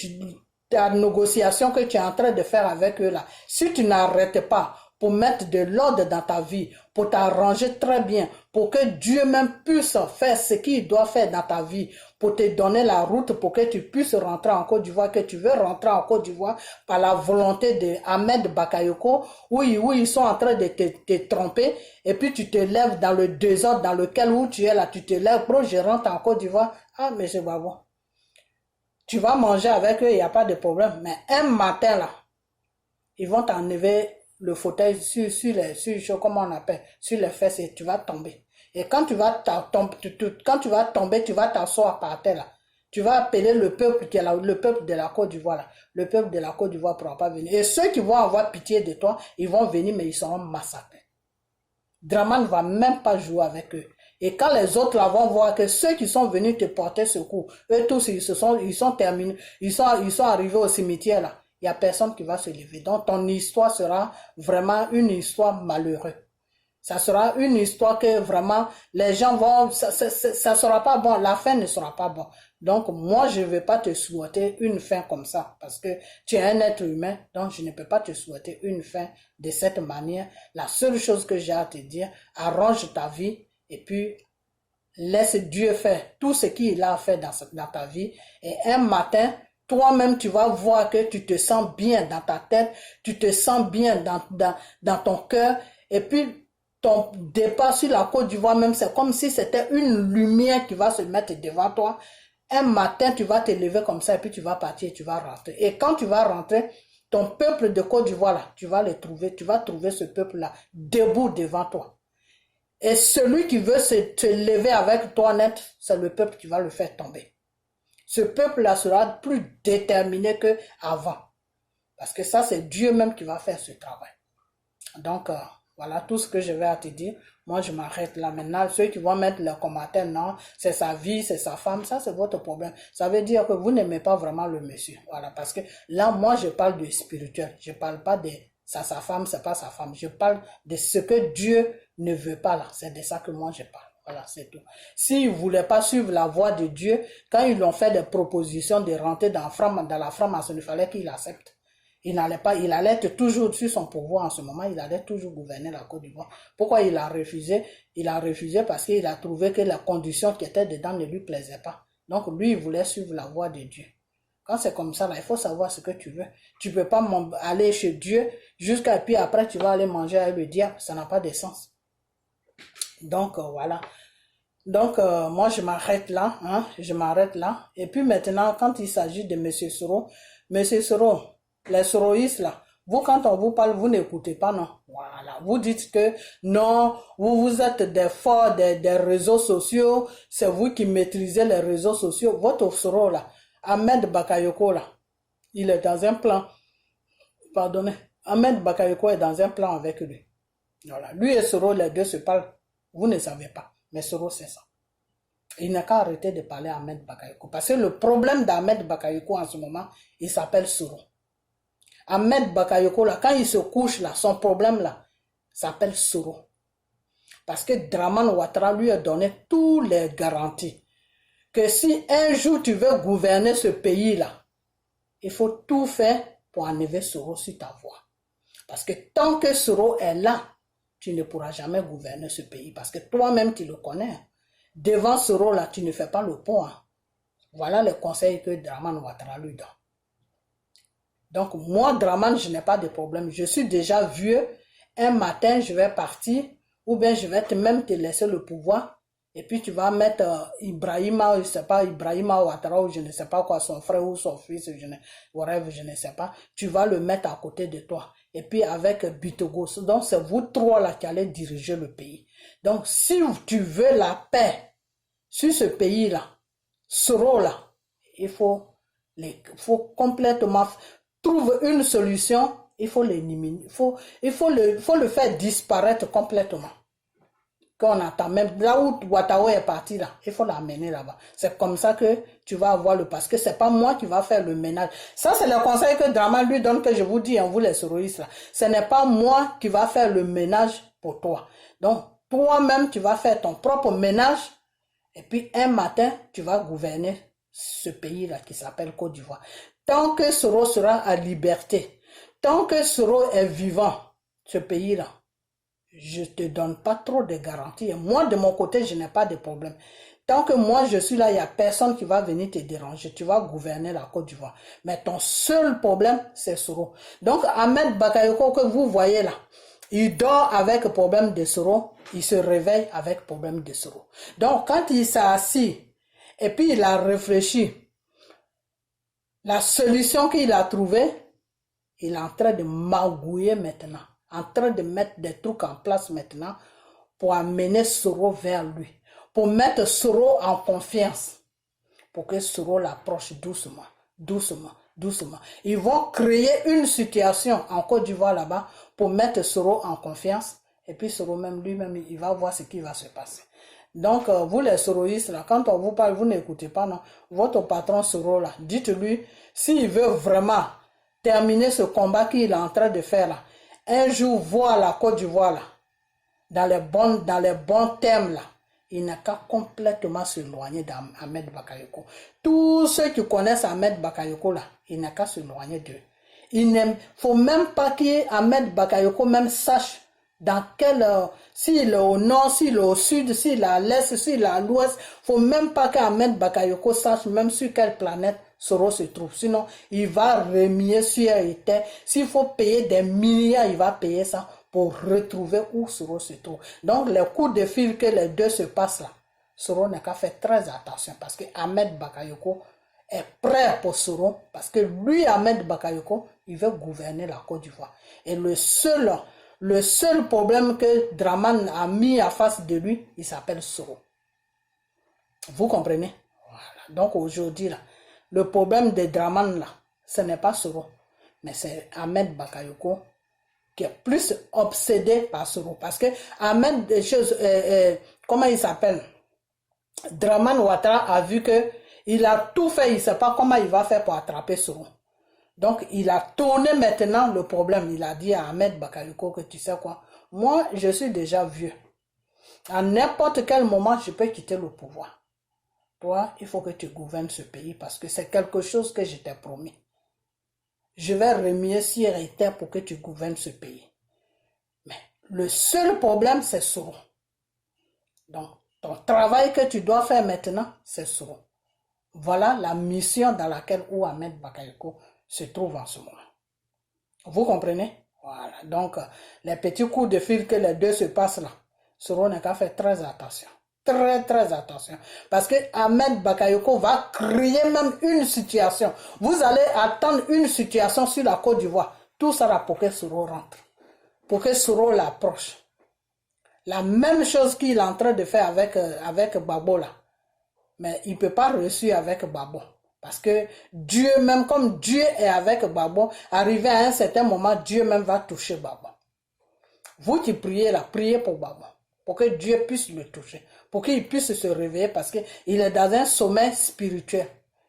ta négociation que tu es en train de faire avec eux là, si tu n'arrêtes pas pour mettre de l'ordre dans ta vie, pour t'arranger très bien, pour que Dieu même puisse faire ce qu'il doit faire dans ta vie, pour te donner la route, pour que tu puisses rentrer en Côte d'Ivoire, que tu veux rentrer en Côte d'Ivoire par la volonté de Ahmed Bakayoko, où ils sont en train de te tromper, et puis tu te lèves dans le désordre dans lequel où tu es là, tu te lèves, bro, je rentre en Côte d'Ivoire. Ah, mais c'est pas bon. Tu vas manger avec eux, il n'y a pas de problème. Mais un matin là, ils vont t'enlever le fauteuil comment on appelle, sur les fesses et tu vas tomber. Et quand tu vas tomber, tu vas t'asseoir par terre là. Tu vas appeler le peuple qui est là, le peuple de la Côte d'Ivoire là. Le peuple de la Côte d'Ivoire ne pourra pas venir. Et ceux qui vont avoir pitié de toi, ils vont venir mais ils seront massacrés. Draman ne va même pas jouer avec eux. Et quand les autres là vont voir que ceux qui sont venus te porter secours, eux tous ils sont terminés, ils sont arrivés au cimetière là. Il n'y a personne qui va se lever. Donc, ton histoire sera vraiment une histoire malheureuse. Ça sera une histoire que vraiment, les gens vont, ça sera pas bon. La fin ne sera pas bon. Donc, moi, je ne vais pas te souhaiter une fin comme ça. Parce que tu es un être humain. Donc, je ne peux pas te souhaiter une fin de cette manière. La seule chose que j'ai à te dire, arrange ta vie. Et puis, laisse Dieu faire tout ce qu'il a fait dans ta vie. Et un matin, toi-même, tu vas voir que tu te sens bien dans ta tête, tu te sens bien dans ton cœur. Et puis, ton départ sur la Côte d'Ivoire même, c'est comme si c'était une lumière qui va se mettre devant toi. Un matin, tu vas te lever comme ça et puis tu vas partir, tu vas rentrer. Et quand tu vas rentrer, ton peuple de Côte d'Ivoire, là, tu vas le trouver, tu vas trouver ce peuple-là debout devant toi. Et celui qui veut te lever avec toi net, c'est le peuple qui va le faire tomber. Ce peuple-là sera plus déterminé qu'avant. Parce que ça, c'est Dieu même qui va faire ce travail. Donc, voilà tout ce que je vais à te dire. Moi, je m'arrête là maintenant. Ceux qui vont mettre leurs commentaires, non, c'est sa vie, c'est sa femme, ça, c'est votre problème. Ça veut dire que vous n'aimez pas vraiment le monsieur. Voilà, parce que là, moi, je parle de spirituel. Je parle pas de sa femme, c'est pas sa femme. Je parle de ce que Dieu ne veut pas là. C'est de ça que moi, je parle. Voilà, c'est tout. S'ils ne voulaient pas suivre la voie de Dieu, quand ils ont fait des propositions de rentrer dans la franc-maçonnerie, il fallait qu'il accepte. Il allait être toujours sur son pouvoir en ce moment, il allait toujours gouverner la Côte d'Ivoire. Pourquoi il a refusé? Il a refusé parce qu'il a trouvé que la condition qui était dedans ne lui plaisait pas. Donc lui, il voulait suivre la voie de Dieu. Quand c'est comme ça, là, il faut savoir ce que tu veux. Tu ne peux pas aller chez Dieu jusqu'à puis après tu vas aller manger avec le diable. Ça n'a pas de sens. Donc, voilà. Donc, moi, je m'arrête là. Hein, je m'arrête là. Et puis maintenant, quand il s'agit de M. Soro, les soroïstes là, vous, quand on vous parle, vous n'écoutez pas, non. Voilà. Vous dites que non, vous êtes des forts des réseaux sociaux. C'est vous qui maîtrisez les réseaux sociaux. Votre Soro là, Ahmed Bakayoko là, il est dans un plan. Pardonnez. Ahmed Bakayoko est dans un plan avec lui. Voilà. Lui et Soro, les deux se parlent. Vous ne savez pas. Mais Soro, c'est ça. Il n'a qu'à arrêter de parler à Ahmed Bakayoko. Parce que le problème d'Ahmed Bakayoko en ce moment, il s'appelle Soro. Ahmed Bakayoko, là, quand il se couche, là, son problème, là, s'appelle Soro. Parce que Draman Ouattara lui a donné toutes les garanties. Que si un jour tu veux gouverner ce pays-là, il faut tout faire pour enlever Soro sur ta voie. Parce que tant que Soro est là, tu ne pourras jamais gouverner ce pays. Parce que toi-même, tu le connais. Devant Soro, là, tu ne fais pas le pont. Voilà les conseils que Draman Ouattara lui donne. Donc, moi, Draman, je n'ai pas de problème. Je suis déjà vieux. Un matin, je vais partir. Ou bien, je vais même te laisser le pouvoir. Et puis, tu vas mettre Ibrahima, je ne sais pas, Ibrahima Ouattara, ou je ne sais pas quoi, son frère ou son fils, je ne sais pas. Tu vas le mettre à côté de toi. Et puis, avec Bitogo. Donc, c'est vous trois là qui allez diriger le pays. Donc, si tu veux la paix sur ce pays-là, Soro là, il faut complètement trouver une solution. Il faut l'éliminer. Il faut le faire disparaître complètement. Qu'on attend même là où Ouattara est parti là, il faut l'amener là-bas. C'est comme ça que tu vas avoir le parce que c'est pas moi qui va faire le ménage. Ça c'est le conseil que Draman lui donne que je vous dis, vous les soroïstes là. Ce n'est pas moi qui va faire le ménage pour toi. Donc toi-même tu vas faire ton propre ménage et puis un matin tu vas gouverner ce pays là qui s'appelle Côte d'Ivoire. Tant que Soro sera à liberté, tant que Soro est vivant, ce pays là, je ne te donne pas trop de garanties. Et moi, de mon côté, je n'ai pas de problème. Tant que moi, je suis là, il n'y a personne qui va venir te déranger. Tu vas gouverner la Côte d'Ivoire. Mais ton seul problème, c'est Soro. Donc, Ahmed Bakayoko, que vous voyez là, il dort avec problème de Soro. Il se réveille avec problème de Soro. Donc, quand il s'est assis, et puis il a réfléchi, la solution qu'il a trouvée, il est en train de magouiller maintenant. En train de mettre des trucs en place maintenant pour amener Soro vers lui, pour mettre Soro en confiance, pour que Soro l'approche doucement, doucement, doucement. Ils vont créer une situation en Côte d'Ivoire là-bas pour mettre Soro en confiance et puis Soro même lui-même, il va voir ce qui va se passer. Donc, vous les soroïstes, là, quand on vous parle, vous n'écoutez pas, non. Votre patron Soro, là, dites-lui, s'il veut vraiment terminer ce combat qu'il est en train de faire, là, un jour voir la Côte d'Ivoire là, dans les bons termes là, il n'a qu'à complètement s'éloigner d'Ahmed Bakayoko. Tous ceux qui connaissent Ahmed Bakayoko là, il n'a qu'à s'éloigner d'eux. Il ne faut même pas qu'Ahmed Bakayoko même sache dans quel, s'il est au nord, s'il est au sud, s'il est à l'est, s'il est à l'ouest. Il ne faut même pas qu'Ahmed Bakayoko sache même sur quelle planète Soro se trouve. Sinon, il va remuer sur terre. S'il faut payer des milliards, il va payer ça pour retrouver où Soro se trouve. Donc, les coups de fil que les deux se passent là, Soro n'a qu'à faire très attention parce que Ahmed Bakayoko est prêt pour Soro parce que lui, Ahmed Bakayoko, il veut gouverner la Côte d'Ivoire. Et le seul problème que Draman a mis à face de lui, il s'appelle Soro. Vous comprenez? Voilà. Donc, aujourd'hui, là, le problème de Draman, là, ce n'est pas Soro, mais c'est Ahmed Bakayoko qui est plus obsédé par Soro. Parce que Ahmed, comment il s'appelle? Draman Ouattara a vu que il a tout fait, il ne sait pas comment il va faire pour attraper Soro. Donc, il a tourné maintenant le problème. Il a dit à Ahmed Bakayoko que tu sais quoi, moi, je suis déjà vieux. À n'importe quel moment, je peux quitter le pouvoir. Toi, il faut que tu gouvernes ce pays parce que c'est quelque chose que je t'ai promis. Je vais remuer ciel et terre pour que tu gouvernes ce pays. Mais le seul problème, c'est Soro. Donc, ton travail que tu dois faire maintenant, c'est Soro. Voilà la mission dans laquelle Ahmed Bakayoko se trouve en ce moment. Vous comprenez? Voilà. Donc, les petits coups de fil que les deux se passent là, Soro n'a qu'à faire très attention. Très, très attention. Parce que Ahmed Bakayoko va créer même une situation. Vous allez attendre une situation sur la Côte d'Ivoire. Tout ça là pour que Soro rentre. Pour que Soro l'approche. La même chose qu'il est en train de faire avec Babo là. Mais il ne peut pas réussir avec Babo. Parce que Dieu même, comme Dieu est avec Babo, arrivé à un certain moment, Dieu même va toucher Babo. Vous qui priez là, priez pour Babo. Pour que Dieu puisse le toucher. Pour qu'il puisse se réveiller parce qu'il est dans un sommeil spirituel.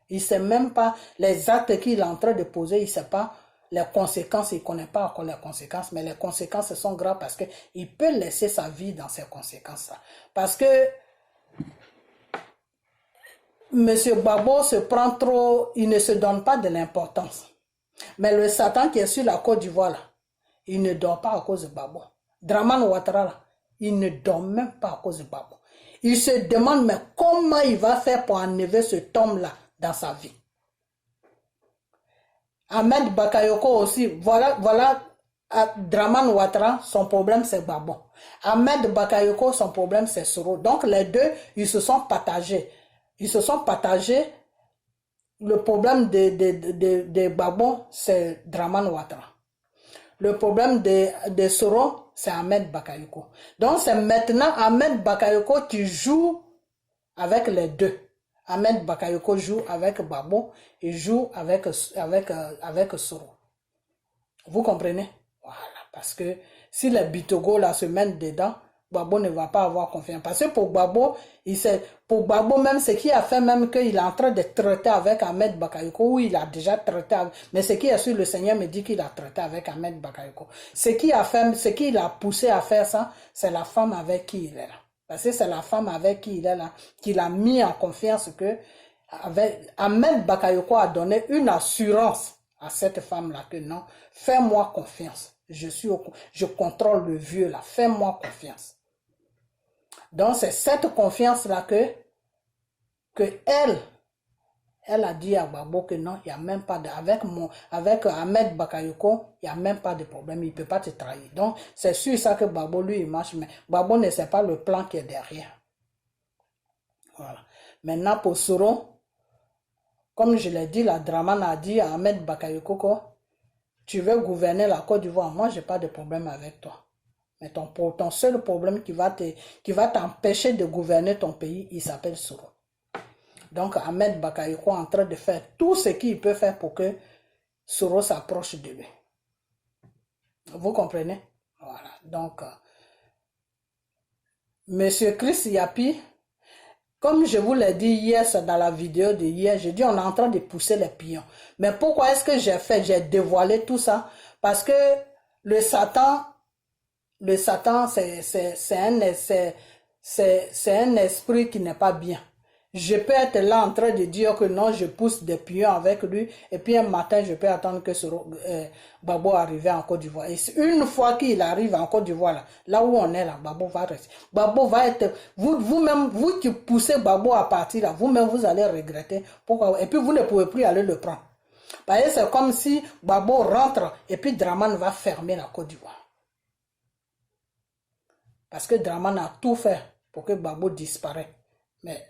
Il ne sait même pas les actes qu'il est en train de poser, il ne sait pas les conséquences, il ne connaît pas encore les conséquences, mais les conséquences sont graves parce qu'il peut laisser sa vie dans ces conséquences-là. Parce que Monsieur Babo se prend trop, il ne se donne pas de l'importance. Mais le Satan qui est sur la Côte d'Ivoire, là, il ne dort pas à cause de Babo. Dramane Ouattara, là, il ne dort même pas à cause de Babo. Il se demande mais comment il va faire pour enlever ce homme-là dans sa vie. Ahmed Bakayoko aussi, voilà, Dramane Ouattara, son problème c'est Babo. Ahmed Bakayoko, son problème c'est Soro. Donc les deux, ils se sont partagés. Ils se sont partagés. Le problème de Babo, c'est Dramane Ouattara. Le problème de Soro, c'est Ahmed Bakayoko. Donc c'est maintenant Ahmed Bakayoko qui joue avec les deux. Ahmed Bakayoko joue avec Babo et joue avec Soro. Vous comprenez? Voilà, parce que si les Bitogo là se mettent dedans, Babo ne va pas avoir confiance. Parce que pour Babo, même ce qui a fait même qu'il est en train de traiter avec Ahmed Bakayoko, ou il a déjà traité avec, mais ce qui est sûr, le Seigneur me dit qu'il a traité avec Ahmed Bakayoko. Ce qui l'a poussé à faire ça, c'est la femme avec qui il est là. Parce que c'est la femme avec qui il est là, qui l'a mis en confiance que Ahmed Bakayoko a donné une assurance à cette femme-là que non, fais-moi confiance. Je contrôle le vieux là, fais-moi confiance. Donc c'est cette confiance-là que elle a dit à Babo que non, il n'y a même pas de, avec Ahmed Bakayoko, il n'y a même pas de problème, il ne peut pas te trahir. Donc c'est sûr ça que Babo lui il marche, mais Babo ne sait pas le plan qui est derrière. Voilà. Maintenant pour Soro, comme je l'ai dit, la Dramane a dit à Ahmed Bakayoko que tu veux gouverner la Côte d'Ivoire, moi je n'ai pas de problème avec toi. Mais ton seul problème qui va t'empêcher de gouverner ton pays, il s'appelle Soro. Donc Ahmed Bakayoko est en train de faire tout ce qu'il peut faire pour que Soro s'approche de lui. Vous comprenez? Voilà. Donc, Monsieur Chris Yapi, comme je vous l'ai dit hier, dans la vidéo de hier, j'ai dit on est en train de pousser les pions. Mais pourquoi est-ce que j'ai dévoilé tout ça? Parce que le Satan, c'est un esprit qui n'est pas bien. Je peux être là en train de dire que non, je pousse des pions avec lui, et puis un matin, je peux attendre que Babo arrive en Côte d'Ivoire. Et une fois qu'il arrive en Côte d'Ivoire, là où on est là, Babo va rester. Babo va être, vous-même, vous qui poussez Babo à partir là, vous-même, vous allez regretter. Pourquoi? Et puis vous ne pouvez plus aller le prendre. Parce que c'est comme si Babo rentre, et puis Dramane va fermer la Côte d'Ivoire. Parce que Dramane a tout fait pour que Babo disparaisse. Mais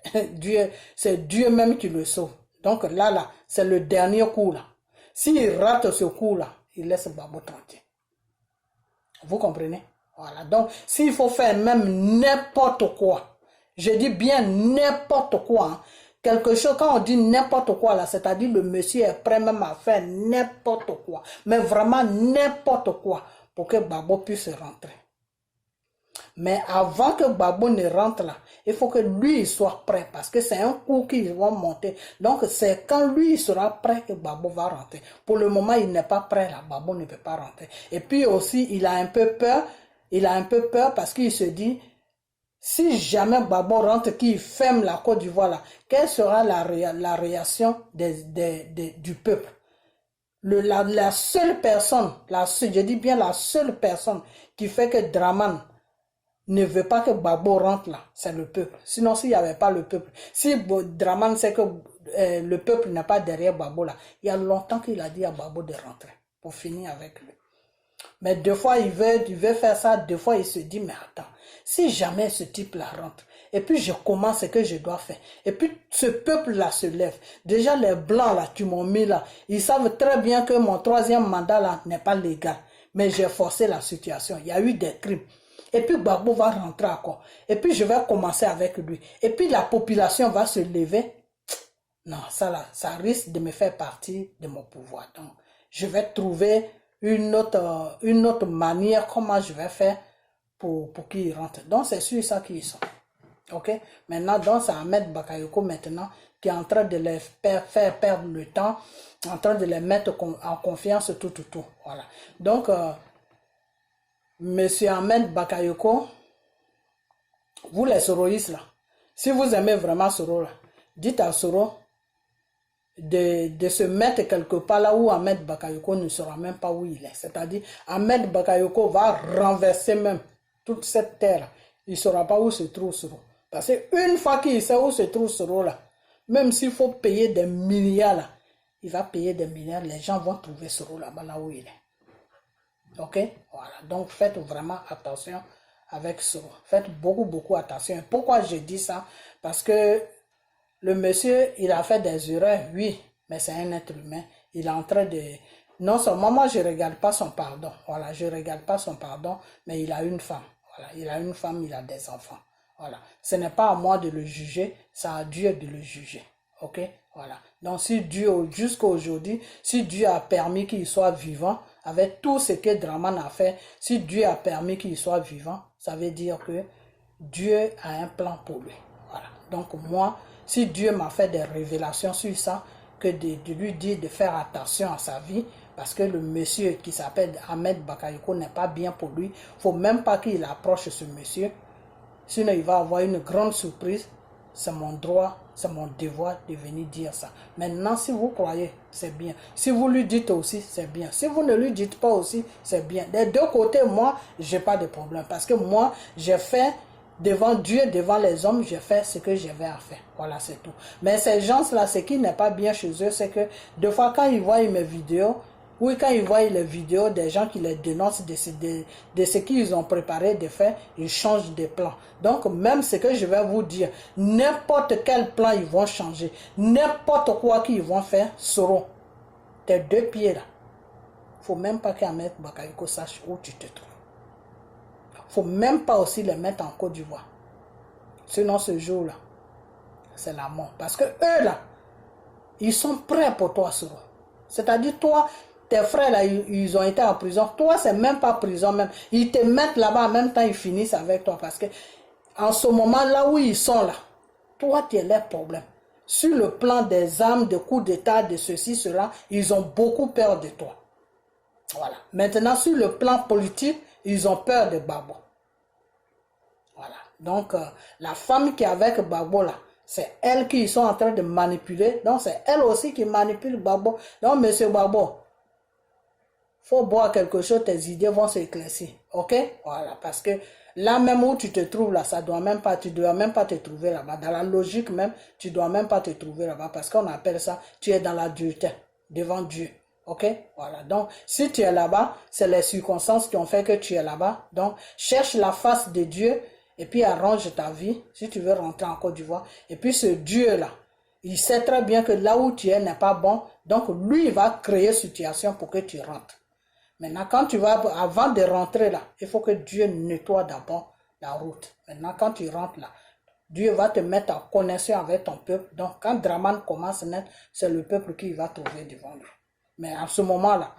c'est Dieu même qui le sauve. Donc là, c'est le dernier coup là. S'il rate ce coup là, il laisse Babo tranquille. Vous comprenez? Voilà. Donc, s'il faut faire même n'importe quoi, je dis bien n'importe quoi, hein, quelque chose, quand on dit n'importe quoi là, c'est-à-dire le monsieur est prêt même à faire n'importe quoi. Mais vraiment n'importe quoi pour que Babo puisse rentrer. Mais avant que Babo ne rentre là, il faut que lui soit prêt parce que c'est un coup qu'ils vont monter. Donc c'est quand lui sera prêt que Babo va rentrer. Pour le moment, il n'est pas prêt là, Babo ne peut pas rentrer. Et puis aussi, il a un peu peur parce qu'il se dit, si jamais Babo rentre, qu'il ferme la Côte d'Ivoire là, quelle sera la réaction du peuple? La seule personne, je dis bien la seule personne qui fait que Dramane ne veut pas que Babo rentre là, c'est le peuple. Sinon, s'il n'y avait pas le peuple, si Dramane sait que le peuple n'est pas derrière Babo là, il y a longtemps qu'il a dit à Babo de rentrer pour finir avec lui. Mais deux fois, il veut faire ça, deux fois, il se dit, mais attends, si jamais ce type-là rentre, et puis je commence ce que je dois faire, et puis ce peuple-là se lève. Déjà, les Blancs là, qui m'ont mis là, ils savent très bien que mon troisième mandat là n'est pas légal. Mais j'ai forcé la situation. Il y a eu des crimes. Et puis Babo va rentrer encore. Et puis je vais commencer avec lui. Et puis la population va se lever. Non, ça là, ça risque de me faire partie de mon pouvoir. Donc, je vais trouver une autre manière, comment je vais faire pour qu'ils rentrent. Donc, c'est sur ça qu'ils sont. Ok? Maintenant, donc, c'est Ahmed Bakayoko maintenant qui est en train de les faire perdre le temps, en train de les mettre en confiance, tout. Voilà. Donc, Monsieur Ahmed Bakayoko, vous les soroïstes là, si vous aimez vraiment Soro là, dites à Soro de se mettre quelque part là où Ahmed Bakayoko ne saura même pas où il est. C'est-à-dire, Ahmed Bakayoko va renverser même toute cette terre. Il ne saura pas où se trouve Soro. Parce qu'une fois qu'il sait où se trouve Soro là, même s'il faut payer des milliards là, il va payer des milliards, les gens vont trouver Soro là-bas là où il est. Ok? Voilà. Donc faites vraiment attention avec Soro. Faites beaucoup attention. Pourquoi je dis ça? Parce que le monsieur, il a fait des erreurs, oui, mais c'est un être humain. Il est en train de... Non seulement moi, je ne regarde pas son pardon. Voilà, je ne regarde pas son pardon, mais il a une femme. Voilà, il a une femme, il a des enfants. Voilà, ce n'est pas à moi de le juger, c'est à Dieu de le juger. Ok? Voilà. Donc, si Dieu, jusqu'à aujourd'hui, si Dieu a permis qu'il soit vivant, avec tout ce que Draman a fait, si Dieu a permis qu'il soit vivant, ça veut dire que Dieu a un plan pour lui. Voilà. Donc, moi, si Dieu m'a fait des révélations sur ça, que de lui dire de faire attention à sa vie, parce que le monsieur qui s'appelle Ahmed Bakayoko n'est pas bien pour lui, il ne faut même pas qu'il approche ce monsieur, sinon il va avoir une grande surprise. C'est mon droit, c'est mon devoir de venir dire ça. Maintenant, si vous croyez, c'est bien. Si vous lui dites aussi, c'est bien. Si vous ne lui dites pas aussi, c'est bien. Des deux côtés, moi, je n'ai pas de problème. Parce que moi, j'ai fait devant Dieu, devant les hommes, j'ai fait ce que j'avais à faire. Voilà, c'est tout. Mais ces gens-là, ce qui n'est pas bien chez eux, c'est que des fois, quand ils voient mes vidéos, oui, quand ils voient les vidéos des gens qui les dénoncent de ce qu'ils ont préparé de faire, ils changent de plan. Donc, même ce que je vais vous dire, n'importe quel plan ils vont changer, n'importe quoi qu'ils vont faire, seront tes deux pieds là. Il ne faut même pas qu'Ahmed Bakayoko sache où tu te trouves. Il ne faut même pas aussi les mettre en Côte d'Ivoire. Sinon, ce jour-là, c'est la mort. Parce que eux là, ils sont prêts pour toi, Soro. C'est-à-dire, toi, tes frères là, ils ont été en prison. Toi, c'est même pas prison même. Ils te mettent là-bas en même temps, ils finissent avec toi. Parce que en ce moment là où ils sont là, toi, tu es leur problème. Sur le plan des armes, de coups d'état, de ceci, cela, ils ont beaucoup peur de toi. Voilà. Maintenant, sur le plan politique, ils ont peur de Gbagbo. Voilà. Donc, la femme qui est avec Gbagbo là, c'est elle qui sont en train de manipuler. Donc, c'est elle aussi qui manipule Gbagbo. Donc, monsieur Gbagbo, faut boire quelque chose, tes idées vont s'éclaircir. Ok? Voilà. Parce que là même où tu te trouves là, ça doit même pas, tu dois même pas te trouver là-bas. Dans la logique même, tu dois même pas te trouver là-bas. Parce qu'on appelle ça, tu es dans la dureté, devant Dieu. Ok? Voilà. Donc, si tu es là-bas, c'est les circonstances qui ont fait que tu es là-bas. Donc, cherche la face de Dieu et puis arrange ta vie si tu veux rentrer en Côte d'Ivoire. Et puis ce Dieu-là, il sait très bien que là où tu es n'est pas bon. Donc, lui, il va créer une situation pour que tu rentres. Maintenant, quand tu vas, avant de rentrer là, il faut que Dieu nettoie d'abord la route. Maintenant, quand tu rentres là, Dieu va te mettre en connexion avec ton peuple. Donc, quand Draman commence à naître, c'est le peuple qui va trouver devant lui. Mais à ce moment-là,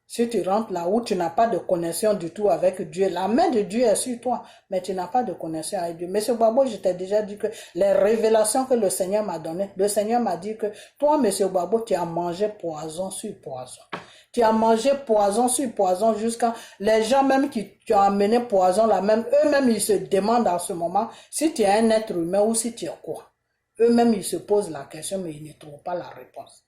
si tu rentres là où tu n'as pas de connexion du tout avec Dieu, la main de Dieu est sur toi, mais tu n'as pas de connexion avec Dieu. Monsieur Gbagbo, je t'ai déjà dit que les révélations que le Seigneur m'a données, le Seigneur m'a dit que toi, monsieur Gbagbo, tu as mangé poison sur poison. Tu as mangé poison sur poison jusqu'à les gens même qui tu as amené poison là même, eux-mêmes ils se demandent en ce moment si tu es un être humain ou si tu es quoi. Eux-mêmes ils se posent la question mais ils ne trouvent pas la réponse.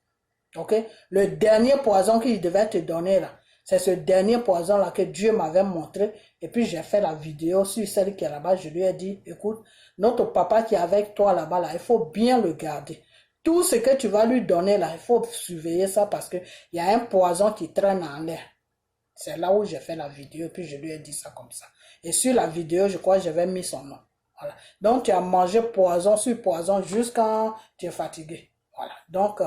Ok? Le dernier poison qu'il devait te donner là, c'est ce dernier poison là que Dieu m'avait montré. Et puis j'ai fait la vidéo sur celle qui est là-bas. Je lui ai dit, écoute, notre papa qui est avec toi là-bas là, il faut bien le garder. Tout ce que tu vas lui donner là, il faut surveiller ça parce que il y a un poison qui traîne en l'air. C'est là où j'ai fait la vidéo, puis je lui ai dit ça comme ça. Et sur la vidéo, je crois que j'avais mis son nom. Voilà. Donc tu as mangé poison sur poison jusqu'à tu es fatigué. Voilà. Donc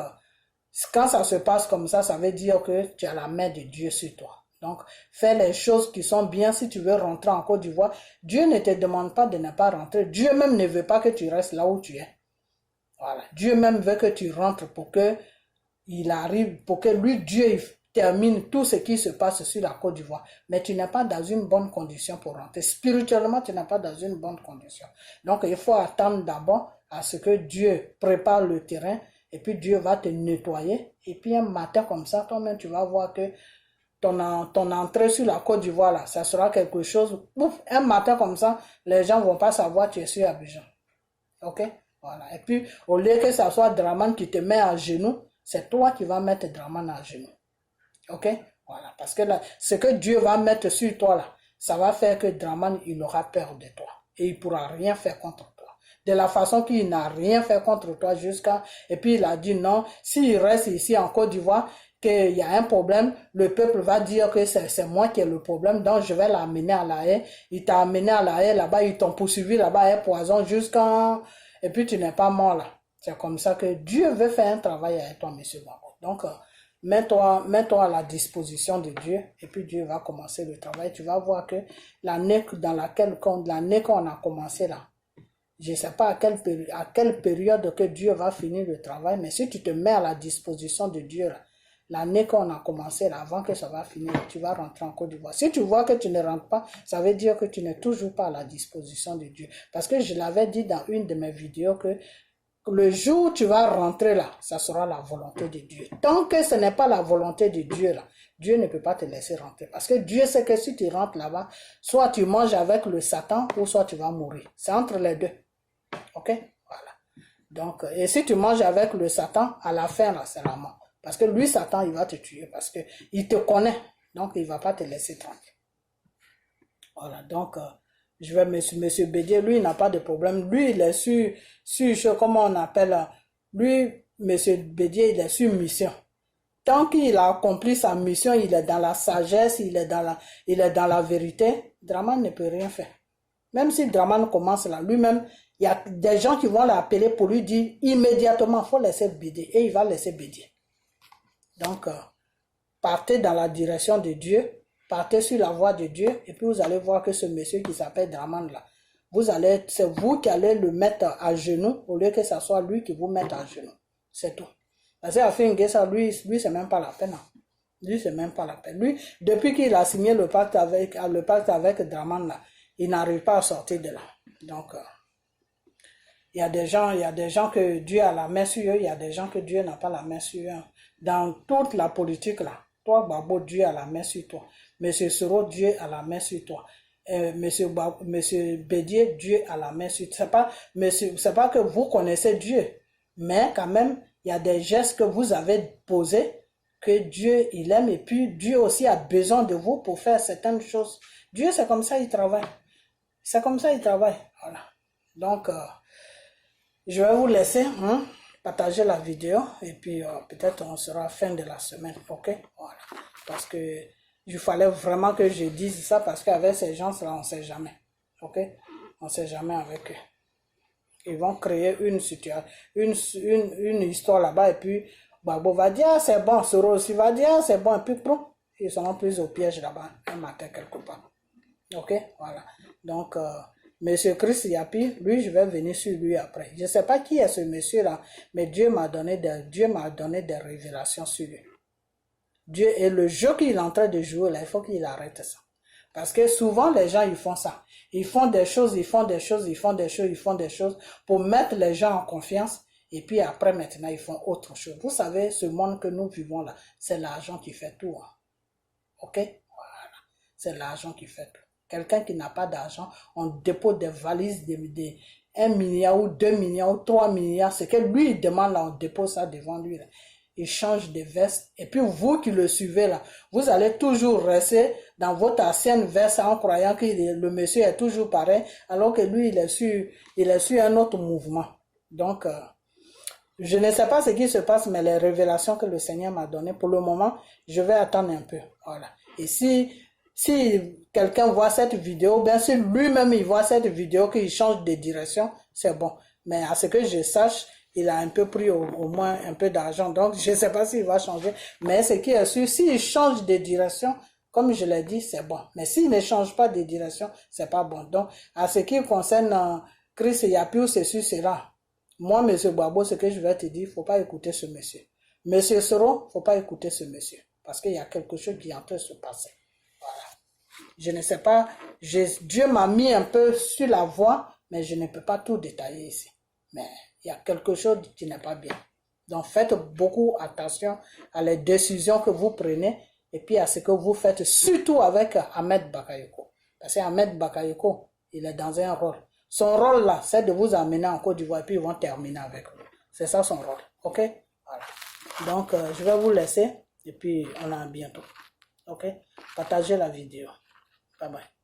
quand ça se passe comme ça veut dire que tu as la main de Dieu sur toi. Donc, fais les choses qui sont bien si tu veux rentrer en Côte d'Ivoire. Dieu ne te demande pas de ne pas rentrer. Dieu même ne veut pas que tu restes là où tu es. Voilà. Dieu même veut que tu rentres pour que il arrive, pour que lui, Dieu, termine tout ce qui se passe sur la Côte d'Ivoire. Mais tu n'es pas dans une bonne condition pour rentrer. Spirituellement, tu n'es pas dans une bonne condition. Donc, il faut attendre d'abord à ce que Dieu prépare le terrain et puis Dieu va te nettoyer. Et puis un matin comme ça, toi-même, tu vas voir que ton entrée sur la Côte d'Ivoire, là, ça sera quelque chose. Ouf, un matin comme ça, les gens ne vont pas savoir que tu es sur Abidjan. Ok? Voilà. Et puis, au lieu que ça soit Draman qui te met à genoux, c'est toi qui vas mettre Draman à genoux. Ok? Voilà. Parce que là, ce que Dieu va mettre sur toi, là, ça va faire que Draman, il aura peur de toi. Et il ne pourra rien faire contre toi. De la façon qu'il n'a rien fait contre toi jusqu'à... Et puis il a dit non, s'il reste ici en Côte d'Ivoire, qu'il y a un problème, le peuple va dire que c'est moi qui ai le problème, donc je vais l'amener à La Haye. Il t'a amené à La Haye, là-bas, ils t'ont poursuivi, là-bas, un poison jusqu'à... Et puis tu n'es pas mort là. C'est comme ça que Dieu veut faire un travail avec toi, monsieur Babo. Donc, mets-toi à la disposition de Dieu et puis Dieu va commencer le travail. Tu vas voir que l'année qu'on a commencé là, je ne sais pas à quelle période que Dieu va finir le travail, mais si tu te mets à la disposition de Dieu là, l'année qu'on a commencé là, avant que ça va finir, tu vas rentrer en Côte d'Ivoire. Si tu vois que tu ne rentres pas, ça veut dire que tu n'es toujours pas à la disposition de Dieu. Parce que je l'avais dit dans une de mes vidéos que le jour où tu vas rentrer là, ça sera la volonté de Dieu. Tant que ce n'est pas la volonté de Dieu là, Dieu ne peut pas te laisser rentrer. Parce que Dieu sait que si tu rentres là-bas, soit tu manges avec le Satan ou soit tu vas mourir. C'est entre les deux. Ok? Voilà. Donc, et si tu manges avec le Satan, à la fin là, c'est la mort. Parce que lui, Satan, il va te tuer parce qu'il te connaît. Donc, il ne va pas te laisser tranquille. Voilà. Donc, je vais, monsieur Bédier, lui, il n'a pas de problème. Lui, il est sur, comment on appelle, lui, monsieur Bédier, il est sur mission. Tant qu'il a accompli sa mission, il est dans la sagesse, il est dans la vérité, Draman ne peut rien faire. Même si Draman commence là, lui-même, il y a des gens qui vont l'appeler pour lui dire immédiatement, il faut laisser Bédier. Et il va laisser Bédier. Donc, partez dans la direction de Dieu, partez sur la voie de Dieu, et puis vous allez voir que ce monsieur qui s'appelle Draman là, c'est vous qui allez le mettre à genoux, au lieu que ce soit lui qui vous mette à genoux. C'est tout. Parce qu'à Fingesa, lui, c'est même pas la peine. Hein. Lui, c'est même pas la peine. Lui, depuis qu'il a signé le pacte avec Draman là, il n'arrive pas à sortir de là. Donc, il y a des gens que Dieu a la main sur eux, il y a des gens que Dieu n'a pas la main sur eux. Dans toute la politique là, toi, Babo, Dieu a la main sur toi. Monsieur Soro, Dieu a la main sur toi. Monsieur Bédier, Dieu a la main sur toi. C'est pas que vous connaissez Dieu, mais quand même, il y a des gestes que vous avez posés que Dieu, il aime, et puis Dieu aussi a besoin de vous pour faire certaines choses. Dieu, c'est comme ça, il travaille. C'est comme ça, il travaille. Voilà. Donc, je vais vous laisser partager la vidéo et puis peut-être on sera à la fin de la semaine. Ok? Voilà. Parce que il fallait vraiment que je dise ça parce qu'avec ces gens-là, on ne sait jamais. Ok? On ne sait jamais avec eux. Ils vont créer une situation, une histoire là-bas et puis Babo va dire ah, c'est bon, Soro aussi va dire ah, c'est bon et puis ils seront pris au piège là-bas un matin quelque part. Ok? Voilà. Donc, monsieur Chris Yapi, lui, je vais venir sur lui après. Je ne sais pas qui est ce monsieur-là, mais Dieu m'a donné des révélations sur lui. Dieu, et le jeu qu'il est en train de jouer là, il faut qu'il arrête ça. Parce que souvent, les gens, ils font ça. Ils font des choses pour mettre les gens en confiance. Et puis après, maintenant, ils font autre chose. Vous savez, ce monde que nous vivons là, c'est l'argent qui fait tout. Hein. Ok? Voilà. C'est l'argent qui fait tout. Quelqu'un qui n'a pas d'argent, on dépose des valises de 1 milliard ou 2 milliards ou 3 milliards. C'est que lui, il demande là, on dépose ça devant lui. Là. Il change de veste. Et puis vous qui le suivez là, vous allez toujours rester dans votre ancienne veste en croyant que le monsieur est toujours pareil, alors que lui, il est sur un autre mouvement. Donc, je ne sais pas ce qui se passe, mais les révélations que le Seigneur m'a données, pour le moment, je vais attendre un peu. Voilà. Et si quelqu'un voit cette vidéo, bien si lui-même il voit cette vidéo, qu'il change de direction, c'est bon. Mais à ce que je sache, il a un peu pris au moins un peu d'argent. Donc, je ne sais pas s'il va changer. Mais ce qui est sûr, s'il change de direction, comme je l'ai dit, c'est bon. Mais s'il ne change pas de direction, c'est pas bon. Donc, à ce qui concerne Chris Yapiou, c'est sûr, c'est là. Moi, monsieur Babo, ce que je vais te dire, il ne faut pas écouter ce monsieur. Monsieur Soro, il ne faut pas écouter ce monsieur. Parce qu'il y a quelque chose qui est en train de se passer. Voilà. Je ne sais pas, Dieu m'a mis un peu sur la voie, mais je ne peux pas tout détailler ici. Mais il y a quelque chose qui n'est pas bien. Donc faites beaucoup attention à les décisions que vous prenez et puis à ce que vous faites, surtout avec Ahmed Bakayoko. Parce qu'Ahmed Bakayoko, il est dans un rôle. Son rôle là, c'est de vous amener en Côte d'Ivoire et puis ils vont terminer avec vous. C'est ça son rôle. Ok? Voilà. Donc je vais vous laisser et puis on a bientôt. Ok? Partagez la vidéo. Bye bye.